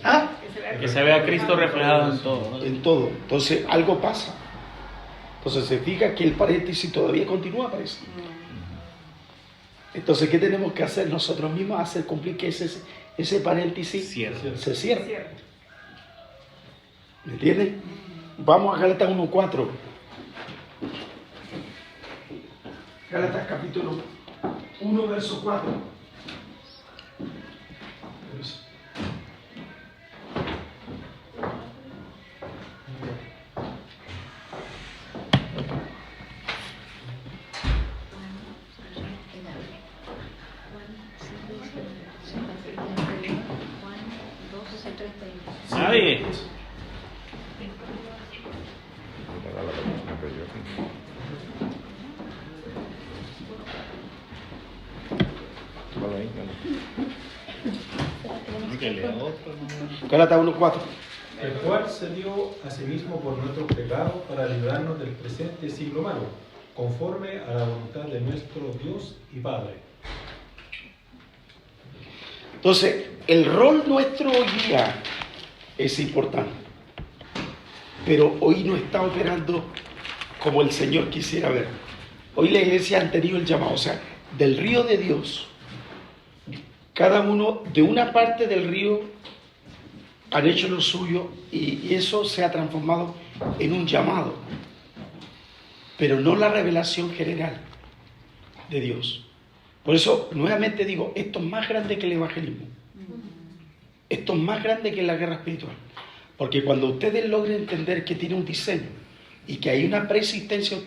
¿Ah? Que se vea Cristo reflejado en todo. En todo. Entonces, algo pasa. Entonces, se fija que el paréntesis todavía continúa, parece. Entonces, ¿qué tenemos que hacer nosotros mismos? Hacer cumplir que ese paréntesis Cierto. se cierre. Cierto. ¿Me entiendes? Vamos a Gálatas 1:4. Gálatas capítulo 1, verso 4. 31. Nadie. Gálatas 1:4. El cual se dio a sí mismo por nuestros pecados para librarnos del presente siglo malo, conforme a la voluntad de nuestro Dios y Padre. Entonces, el rol nuestro hoy día es importante, pero hoy no está operando como el Señor quisiera ver. Hoy la iglesia ha tenido el llamado, o sea, del río de Dios, cada uno de una parte del río han hecho lo suyo y eso se ha transformado en un llamado, pero no la revelación general de Dios. Por eso, nuevamente digo, esto es más grande que el evangelismo. Esto es más grande que la guerra espiritual. Porque cuando ustedes logren entender que tiene un diseño y que hay una preexistencia a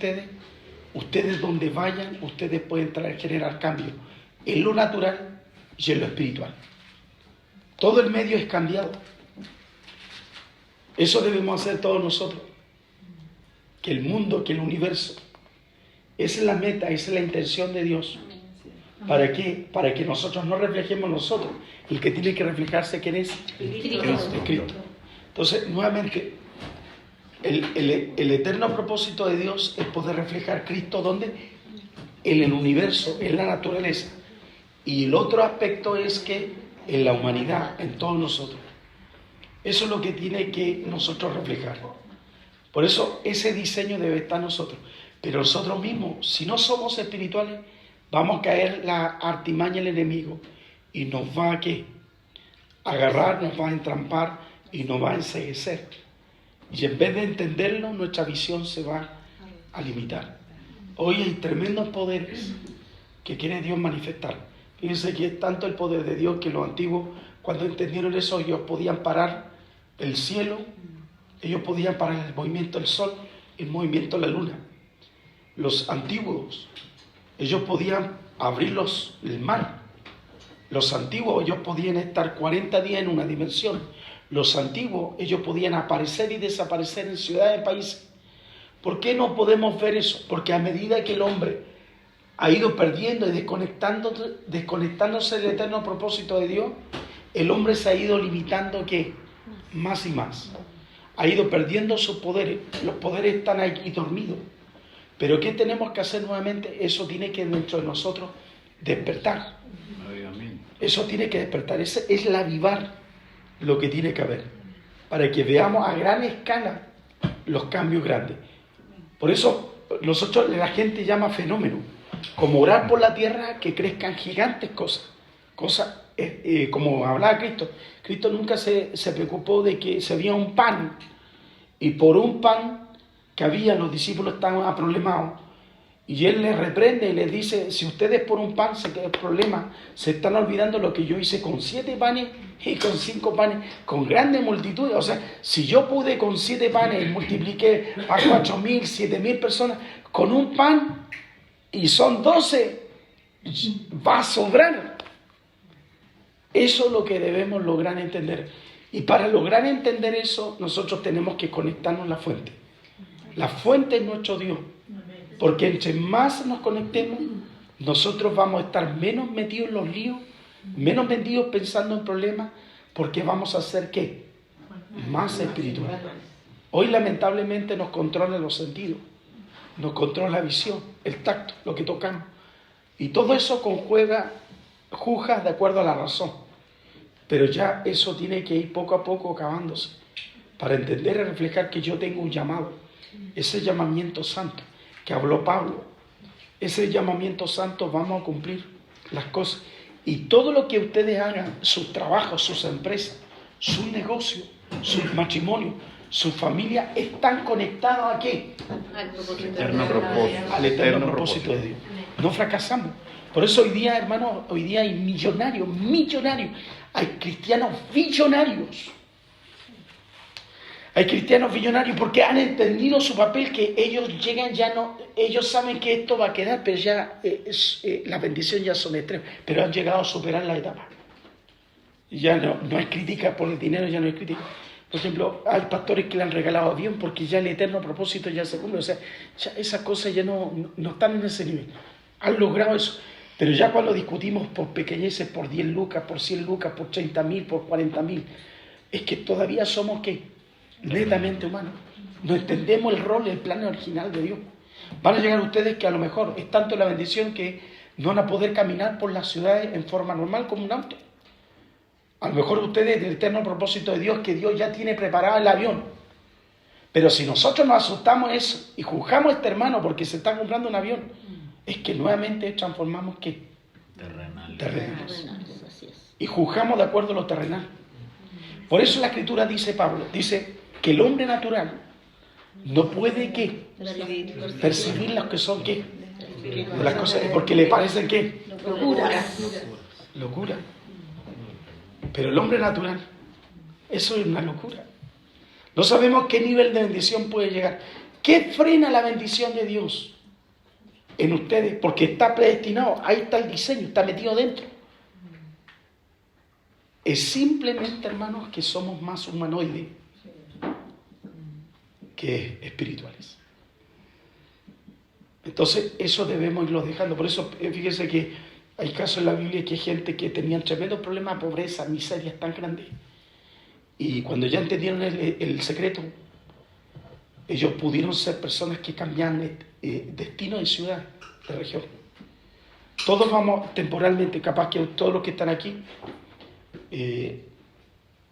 ustedes donde vayan, ustedes pueden generar cambios en lo natural y en lo espiritual. Todo el medio es cambiado. Eso debemos hacer todos nosotros. Que el mundo, que el universo, esa es la meta, esa es la intención de Dios. ¿Para qué? Para que nosotros no reflejemos nosotros. El que tiene que reflejarse, ¿quién es? Cristo. Entonces, nuevamente, el eterno propósito de Dios es poder reflejar Cristo, ¿dónde? En el universo, en la naturaleza. Y el otro aspecto es que en la humanidad, en todos nosotros. Eso es lo que tiene que nosotros reflejar. Por eso, ese diseño debe estar en nosotros. Pero nosotros mismos, si no somos espirituales, vamos a caer la artimaña del enemigo y nos va a ¿qué? Agarrar, nos va a entrampar y nos va a enceguecer. Y en vez de entenderlo, nuestra visión se va a limitar. Hoy hay tremendos poderes que quiere Dios manifestar. Fíjense que es tanto el poder de Dios que los antiguos, cuando entendieron eso, ellos podían parar el cielo, ellos podían parar el movimiento del sol, el movimiento de la luna. Los antiguos, ellos podían abrir el mar. Los antiguos, ellos podían estar 40 días en una dimensión. Los antiguos, ellos podían aparecer y desaparecer en ciudades, países. ¿Por qué no podemos ver eso? Porque a medida que el hombre ha ido perdiendo y desconectándose del eterno propósito de Dios, el hombre se ha ido limitando, ¿qué? Más y más. Ha ido perdiendo sus poderes. Los poderes están aquí dormidos. Pero ¿qué tenemos que hacer nuevamente? Eso tiene que dentro de nosotros despertar. Eso tiene que despertar. Ese es el avivar lo que tiene que haber. Para que veamos a gran escala los cambios grandes. Por eso nosotros, la gente llama fenómeno. Como orar por la tierra que crezcan gigantes cosas. Cosas, como hablaba Cristo. Cristo nunca se preocupó de que se había un pan. Y por un pan que había, los discípulos estaban aproblemados. Y él les reprende y les dice, si ustedes por un pan se quedan problemas, se están olvidando lo que yo hice con 7 panes y con 5 panes, con grandes multitudes. O sea, si yo pude con 7 panes y multipliqué a 4.000, 7.000 personas, con un pan y son 12, va a sobrar. Eso es lo que debemos lograr entender. Y para lograr entender eso, nosotros tenemos que conectarnos a la fuente. La fuente es nuestro Dios. Porque entre más nos conectemos, nosotros vamos a estar menos metidos en los líos, menos metidos pensando en problemas, porque vamos a ser ¿qué? Más espiritual. Hoy lamentablemente nos controlan los sentidos, nos controla la visión, el tacto, lo que tocamos. Y todo eso juzga de acuerdo a la razón. Pero ya eso tiene que ir poco a poco acabándose, para entender y reflejar que yo tengo un llamado, ese llamamiento santo que habló Pablo, ese llamamiento santo vamos a cumplir las cosas. Y todo lo que ustedes hagan, sus trabajos, sus empresas, sus negocios, sus matrimonios, su familia, están conectados ¿a qué? Al eterno propósito de Dios. No fracasamos. Por eso hoy día, hermanos, hoy día hay millonarios, hay cristianos billonarios. Hay cristianos billonarios porque han entendido su papel, que ellos llegan ellos saben que esto va a quedar, pero ya la bendición ya son extremas, pero han llegado a superar la etapa. Ya no es crítica por el dinero, ya no es crítica. Por ejemplo, hay pastores que le han regalado avión porque ya el eterno propósito ya se cumple. O sea, ya esas cosas ya no están en ese nivel. Han logrado eso. Pero ya cuando discutimos por pequeñeces, por 10 lucas, por 100 lucas, por 30.000, por 40.000, es que todavía somos, ¿qué? Netamente humanos. No entendemos el rol, el plan original de Dios. Van a llegar ustedes que a lo mejor es tanto la bendición que no van a poder caminar por las ciudades en forma normal como un auto. A lo mejor ustedes, del eterno propósito de Dios, que Dios ya tiene preparado el avión. Pero si nosotros nos asustamos eso y juzgamos a este hermano porque se está comprando un avión, es que nuevamente transformamos ¿qué? Terrenales. Y juzgamos de acuerdo a lo terrenal. Por eso la Escritura dice, Pablo, dice que el hombre natural no puede ¿qué? Percibir las que son ¿qué? Las cosas, porque le parecen ¿qué? Locura. Pero el hombre natural, eso es una locura. No sabemos qué nivel de bendición puede llegar. ¿Qué frena la bendición de Dios en ustedes? Porque está predestinado, ahí está el diseño, está metido dentro. Es simplemente, hermanos, que somos más humanoides que espirituales. Entonces, eso debemos irlo dejando. Por eso, fíjense que hay casos en la Biblia que hay gente que tenían tremendos problemas de pobreza, miserias tan grandes. Y cuando ya entendieron el secreto, ellos pudieron ser personas que cambian destino de ciudad, de región. Todos vamos temporalmente, capaz que todos los que están aquí,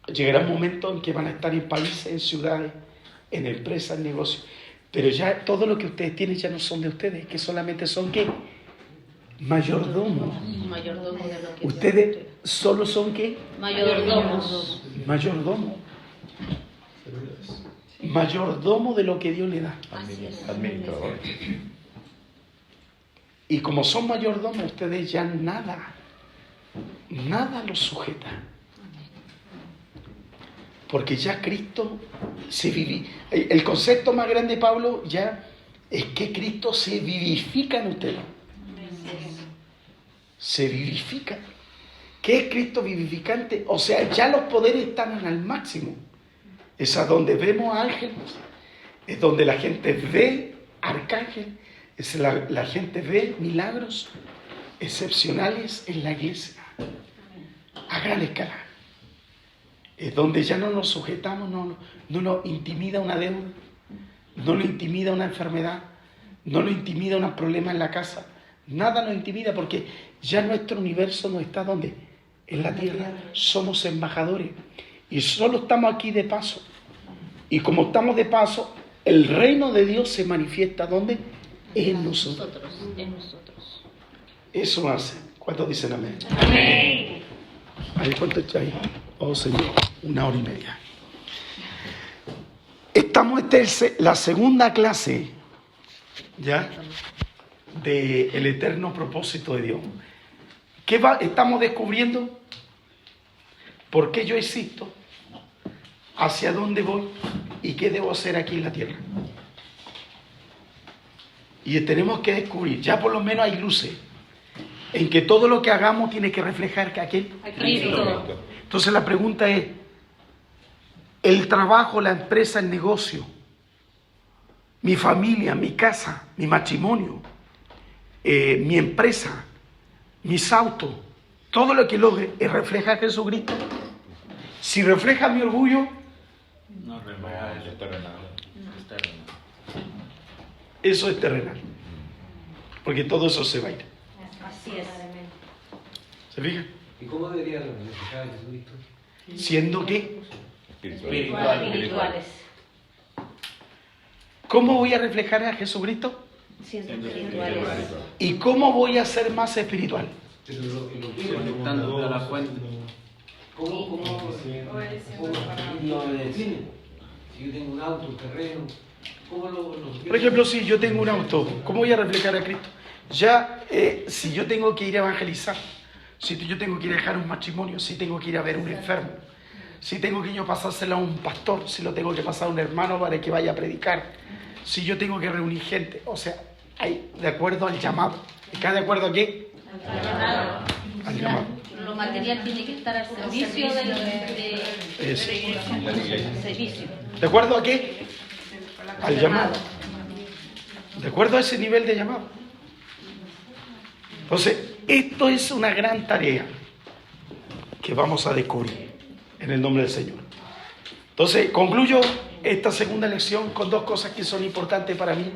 llegará un momento en que van a estar en países, en ciudades, en empresas, en negocios. Pero ya todo lo que ustedes tienen ya no son de ustedes, que solamente son ¿qué? Mayordomos. Ustedes solo son ¿qué? Mayordomos. Mayordomo de lo que Dios le da. Administrador. Y como son mayordomos, ustedes ya nada los sujeta. Porque ya Cristo se vive. El concepto más grande, Pablo, ya es que Cristo se vivifica en ustedes. Se vivifica. ¿Qué es Cristo vivificante? O sea, ya los poderes están al máximo. Es a donde vemos ángeles, es donde la gente ve arcángel, es la gente ve milagros excepcionales en la iglesia, a gran escala. Es donde ya no nos sujetamos, no nos intimida una deuda, no nos intimida una enfermedad, no nos intimida un problema en la casa, nada nos intimida porque ya nuestro universo no está donde, en la tierra, somos embajadores y solo estamos aquí de paso. Y como estamos de paso, el reino de Dios se manifiesta ¿dónde? En nosotros. Eso hace. ¿Cuántos dicen amén? Amén. Ahí, ¿cuánto está ahí? Oh Señor, 1 hora y media. Estamos la segunda clase ya del eterno propósito de Dios. Estamos descubriendo por qué yo existo, hacia dónde voy y qué debo hacer aquí en la tierra. Y tenemos que descubrir, ya por lo menos hay luces, en que todo lo que hagamos tiene que reflejar que aquel Cristo. Entonces la pregunta es, el trabajo, la empresa, el negocio, mi familia, mi casa, mi matrimonio, mi empresa, mis autos, todo lo que logre refleja a Jesucristo. Si refleja mi orgullo, no refleja eso. Es terrenal. Eso es terrenal. Porque todo eso se va a ir. Así es. ¿Se fijan? ¿Y cómo debería reflejar a Jesucristo? Siendo que, Espirituales. ¿cómo voy a reflejar a Jesucristo? Siendo espirituales. ¿Y cómo voy a ser más espiritual? Conectándote a la fuente. ¿Cómo lo definen? Si yo tengo un auto, un terreno, ¿cómo lo Por ejemplo, si yo tengo un auto, ¿cómo voy a reflejar a Cristo? Ya, si yo tengo que ir a evangelizar, si yo tengo que ir a dejar un matrimonio, si tengo que ir a ver un enfermo, si tengo que yo pasárselo a un pastor, si lo tengo que pasar a un hermano para que vaya a predicar, si yo tengo que reunir gente, o sea, hay de acuerdo al llamado. ¿Está de acuerdo a qué? al llamado. Lo material tiene que estar al servicio Eso. servicio. ¿De acuerdo a qué? Al llamado. De acuerdo a ese nivel de llamado. Entonces, esto es una gran tarea que vamos a descubrir en el nombre del Señor. Entonces, concluyo esta segunda lección con dos cosas que son importantes para mí.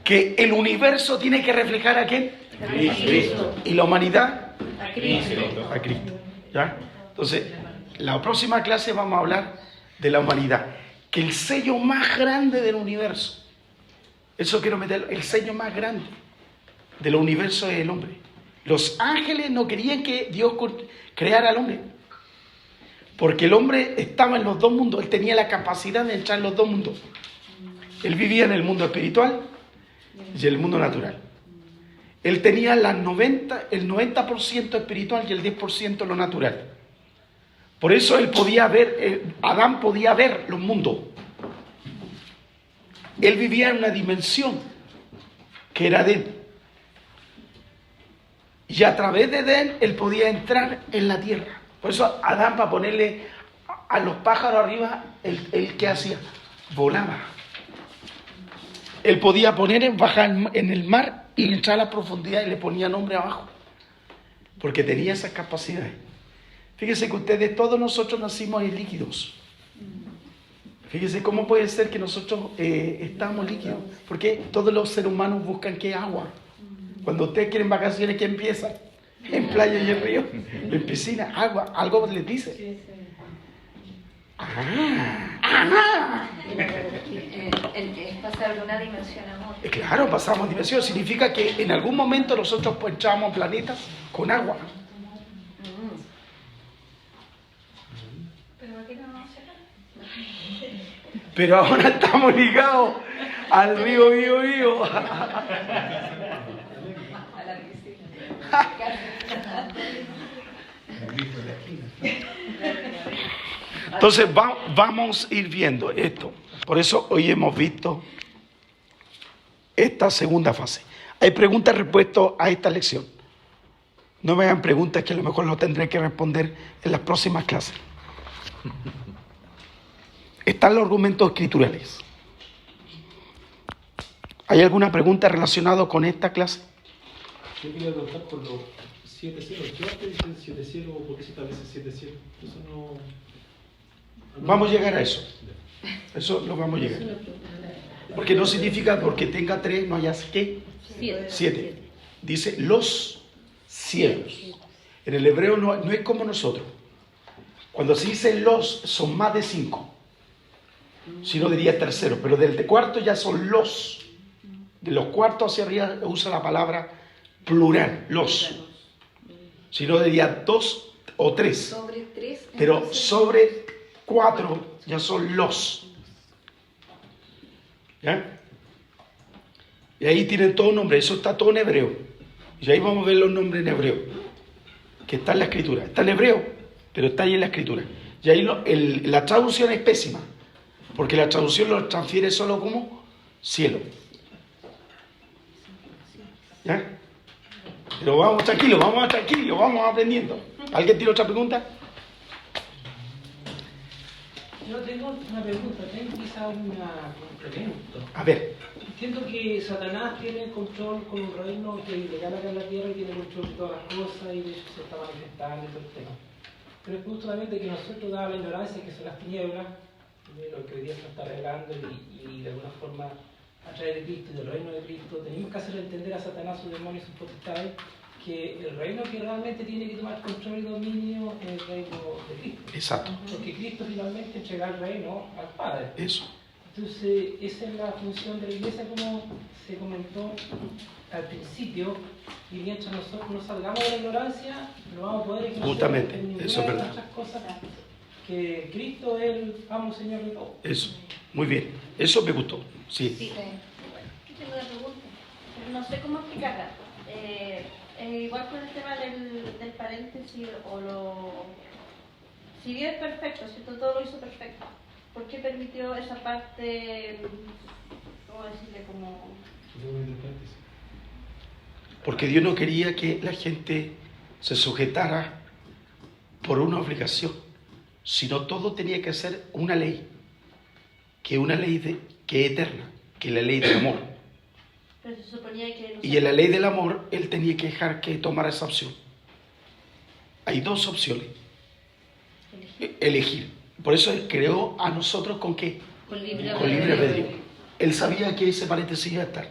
Que el universo tiene que reflejar ¿a quién? A Cristo. Y la humanidad A Cristo. a Cristo. ¿Ya? Entonces, la próxima clase vamos a hablar de la humanidad. Que el sello más grande del universo, eso quiero meterlo, el sello más grande del universo es el hombre. Los ángeles no querían que Dios creara al hombre, porque el hombre estaba en los dos mundos, él tenía la capacidad de entrar en los dos mundos. Él vivía en el mundo espiritual y el mundo natural. Él tenía el 90% espiritual y el 10% lo natural. Por eso él podía ver, Adán podía ver los mundos. Él vivía en una dimensión que era Edén. Y a través de Edén él podía entrar en la tierra. Por eso Adán, para ponerle a los pájaros arriba, él ¿qué hacía? Volaba. Él podía bajar en el mar y entrar a la profundidad y le ponía nombre abajo. Porque tenía esas capacidades. Fíjese que ustedes, todos nosotros nacimos en líquidos. Fíjese cómo puede ser que nosotros estamos líquidos. Porque todos los seres humanos buscan ¿qué? Agua. Cuando ustedes quieren vacaciones, ¿qué empieza? En playa y en río, en piscina, agua, algo les dice. Es pasar de una dimensión a otra. Claro, pasamos dimensión. Significa que en algún momento nosotros entramos a planetas con agua. Pero aquí no vamos a cerrar. Pero ahora estamos ligados al río Bío. Entonces vamos a ir viendo esto. Por eso hoy hemos visto esta segunda fase. Hay preguntas respuestas a esta lección. No me hagan preguntas que a lo mejor lo tendré que responder en las próximas clases. Están los argumentos escriturales. ¿Hay alguna pregunta relacionada con esta clase? Yo quería preguntar por los 7 cielos. ¿Qué parte dice el 7 cielos o por qué se establece 7 cielos? Eso no... Vamos a llegar a eso. Eso lo vamos a llegar. Porque no significa porque tenga 3 no haya ¿qué? 7. Dice los cielos. En el hebreo no es como nosotros. Cuando se dice los son más de 5. Si no diría tercero. Pero del cuarto ya son los. De los cuartos hacia arriba usa la palabra plural, los. Si no diría 2 o 3. Sobre 3. Pero sobre 4 ya son los. ¿Ya? Y ahí tienen todo nombre. Eso está todo en hebreo. Y ahí vamos a ver los nombres en hebreo. Que está en la escritura. Está en hebreo, pero está ahí en la escritura. Y ahí la traducción es pésima. Porque la traducción lo transfiere solo como cielo. ¿Ya? Pero vamos tranquilos, vamos aprendiendo. ¿Alguien tiene otra pregunta? Yo tengo una pregunta, tengo quizá un complemento. A ver. Entiendo que Satanás tiene control con un reino que es ilegal acá en la tierra y tiene control de todas las cosas y de hecho se está manifestando y todo el tema. Pero es justamente que nosotros, dada la ignorancia que son las tinieblas, de lo que hoy día se está revelando y de alguna forma a través de Cristo y del reino de Cristo, tenemos que hacer entender a Satanás, sus demonios y sus potestades, que el reino que realmente tiene que tomar control y dominio es el reino de Cristo. Exacto. Porque Cristo finalmente entrega el reino al Padre. Eso. Entonces, esa es la función de la iglesia, como se comentó al principio, y mientras nosotros no salgamos de la ignorancia, no vamos a poder ejercer justamente, en ninguna eso es de verdad. nuestras cosas que Cristo es el amo Señor de todo. Eso, muy bien. Eso me gustó. Sí. Sí, aquí tengo una pregunta, pero no sé cómo explicarla. Igual con el tema del paréntesis si Dios es perfecto, ¿cierto? Todo lo hizo perfecto. ¿Por qué permitió esa parte, cómo decirle, como... Porque Dios no quería que la gente se sujetara por una obligación, sino todo tenía que ser una ley, que es eterna, que es la ley del amor. Pero se suponía que Y en la ley del amor, Él tenía que dejar que tomara esa opción. Hay dos opciones. Elegir. Por eso Él creó a nosotros ¿con qué? con libre Con libre albedrío. Él sabía que ese paréntesis iba a estar,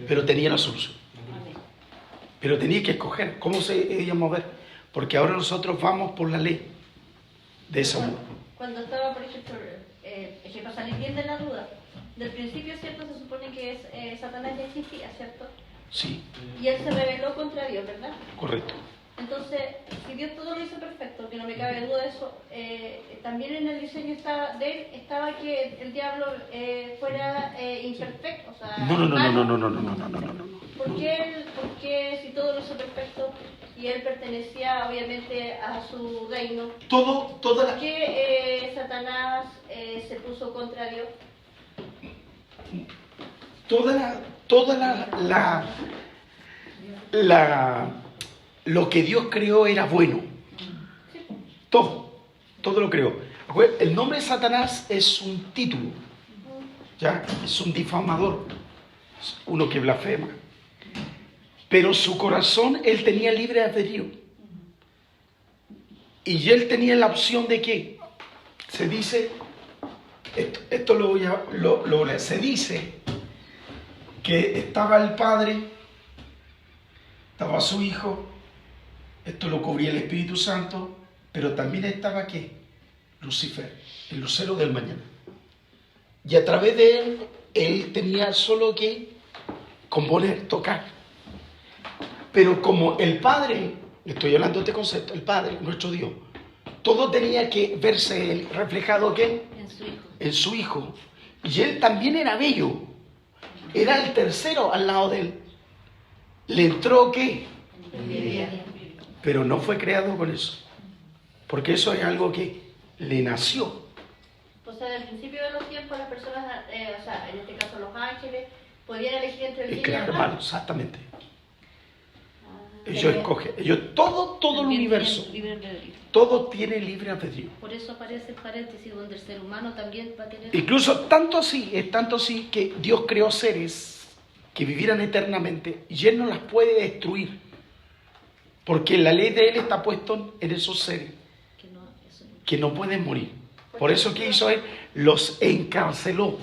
pero tenía la solución. Pero tenía que escoger cómo se iba a mover, porque ahora nosotros vamos por la ley de ese amor. Cuando estaba, por ejemplo, para salir bien de la duda, del principio, ¿cierto? Se supone que Satanás ya existía, ¿cierto? Sí, Y él se rebeló contra Dios, ¿verdad? correcto. Entonces, si Dios todo lo hizo perfecto, que no me cabe duda de eso, también en el diseño de él estaba que el diablo fuera imperfecto, o sea, No. malo. ¿Por qué si todo lo hizo perfecto y él pertenecía obviamente a su reino, Toda por qué Satanás se puso contra Dios? Lo que Dios creó era bueno. Todo lo creó. El nombre de Satanás es un título, ¿ya? Es un difamador, es uno que blasfema. Pero su corazón, él tenía libre albedrío. Y él tenía la opción de ¿qué? Se dice, esto lo voy a se dice que estaba el Padre, estaba su Hijo, esto lo cubría el Espíritu Santo, pero también estaba ¿qué? Lucifer, el lucero del mañana. Y a través de él tenía solo que componer, tocar. Pero como el Padre, estoy hablando de este concepto, el Padre, nuestro Dios, todo tenía que verse reflejado ¿qué? En su Hijo. Y él también era bello. Era el tercero al lado de él. ¿Le entró qué? Pero no fue creado con eso. Porque eso es algo que le nació. O sea, al principio de los tiempos las personas, o sea, en este caso los ángeles, podían elegir entre el bien y el Claro, mal. hermano, exactamente. Ellos escogen, todo el universo, todo tiene libre albedrío. Por eso aparece el paréntesis donde el ser humano también va a tener... Incluso es tanto así que Dios creó seres que vivieran eternamente y Él no las puede destruir. Porque la ley de Él está puesta en esos seres que no pueden morir. Por eso que hizo Él, los encarceló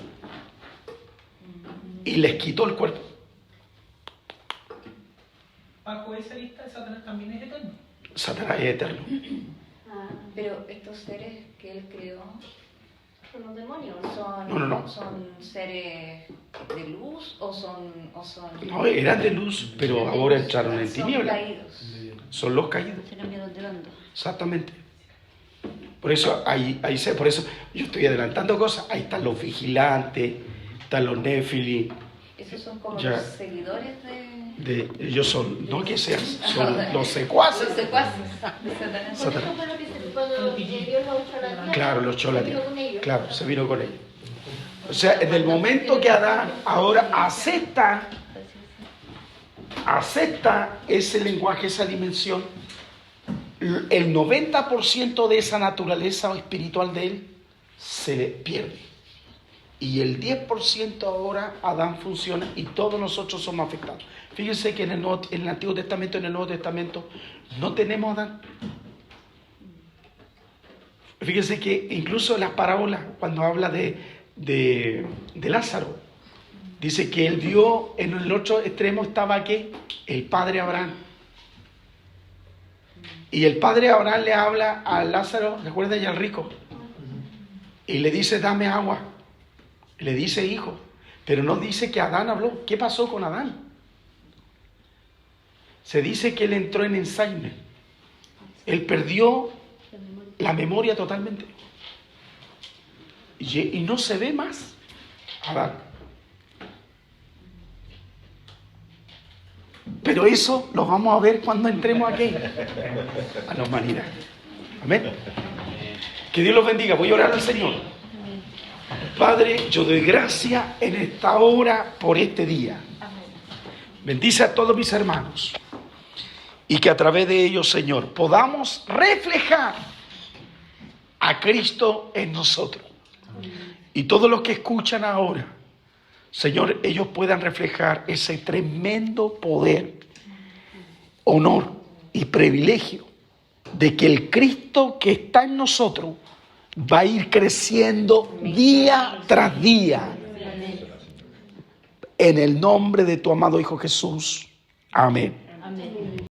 y les quitó el cuerpo. Bajo esa lista, Satanás también es eterno. Satanás es eterno. Pero estos seres que él creó ¿Son los demonios? No. ¿Son seres de luz o son No, eran de luz, pero ahora entraron en tinieblas. Son los caídos. Se cambiaron de bando. Exactamente. Por eso, por eso yo estoy adelantando cosas. Ahí están los vigilantes, están los néfilis. Esos son como Ya. los seguidores Ellos son, no que sean, son los secuaces. Los secuaces de Satanás. Por eso fue lo que cuando Dios los echó a la tierra. Claro, los echó a la se vino tierra. con ellos. Claro, se vino con ellos. O sea, en el momento que Adán ahora acepta ese lenguaje, esa dimensión, el 90% de esa naturaleza espiritual de él se le pierde. Y el 10% ahora Adán funciona y todos nosotros somos afectados. Fíjense que en el Antiguo Testamento, en el Nuevo Testamento, no tenemos Adán. Fíjense que incluso en las parábolas, cuando habla de Lázaro, dice que él vio en el otro extremo estaba ¿qué? El padre Abraham. Y el padre Abraham le habla a Lázaro, recuerda, y al rico, y le dice, dame agua. Le dice hijo, pero no dice que Adán habló. ¿Qué pasó con Adán? Se dice que él entró en Alzheimer. Él perdió la memoria totalmente. Y no se ve más Adán. Pero eso lo vamos a ver cuando entremos aquí, a la humanidad. Amén. Que Dios los bendiga. Voy a orar al Señor. Padre, yo doy gracias en esta hora por este día. Bendice a todos mis hermanos y que a través de ellos, Señor, podamos reflejar a Cristo en nosotros. Y todos los que escuchan ahora, Señor, ellos puedan reflejar ese tremendo poder, honor y privilegio de que el Cristo que está en nosotros va a ir creciendo día tras día. En el nombre de tu amado Hijo Jesús. Amén. Amén.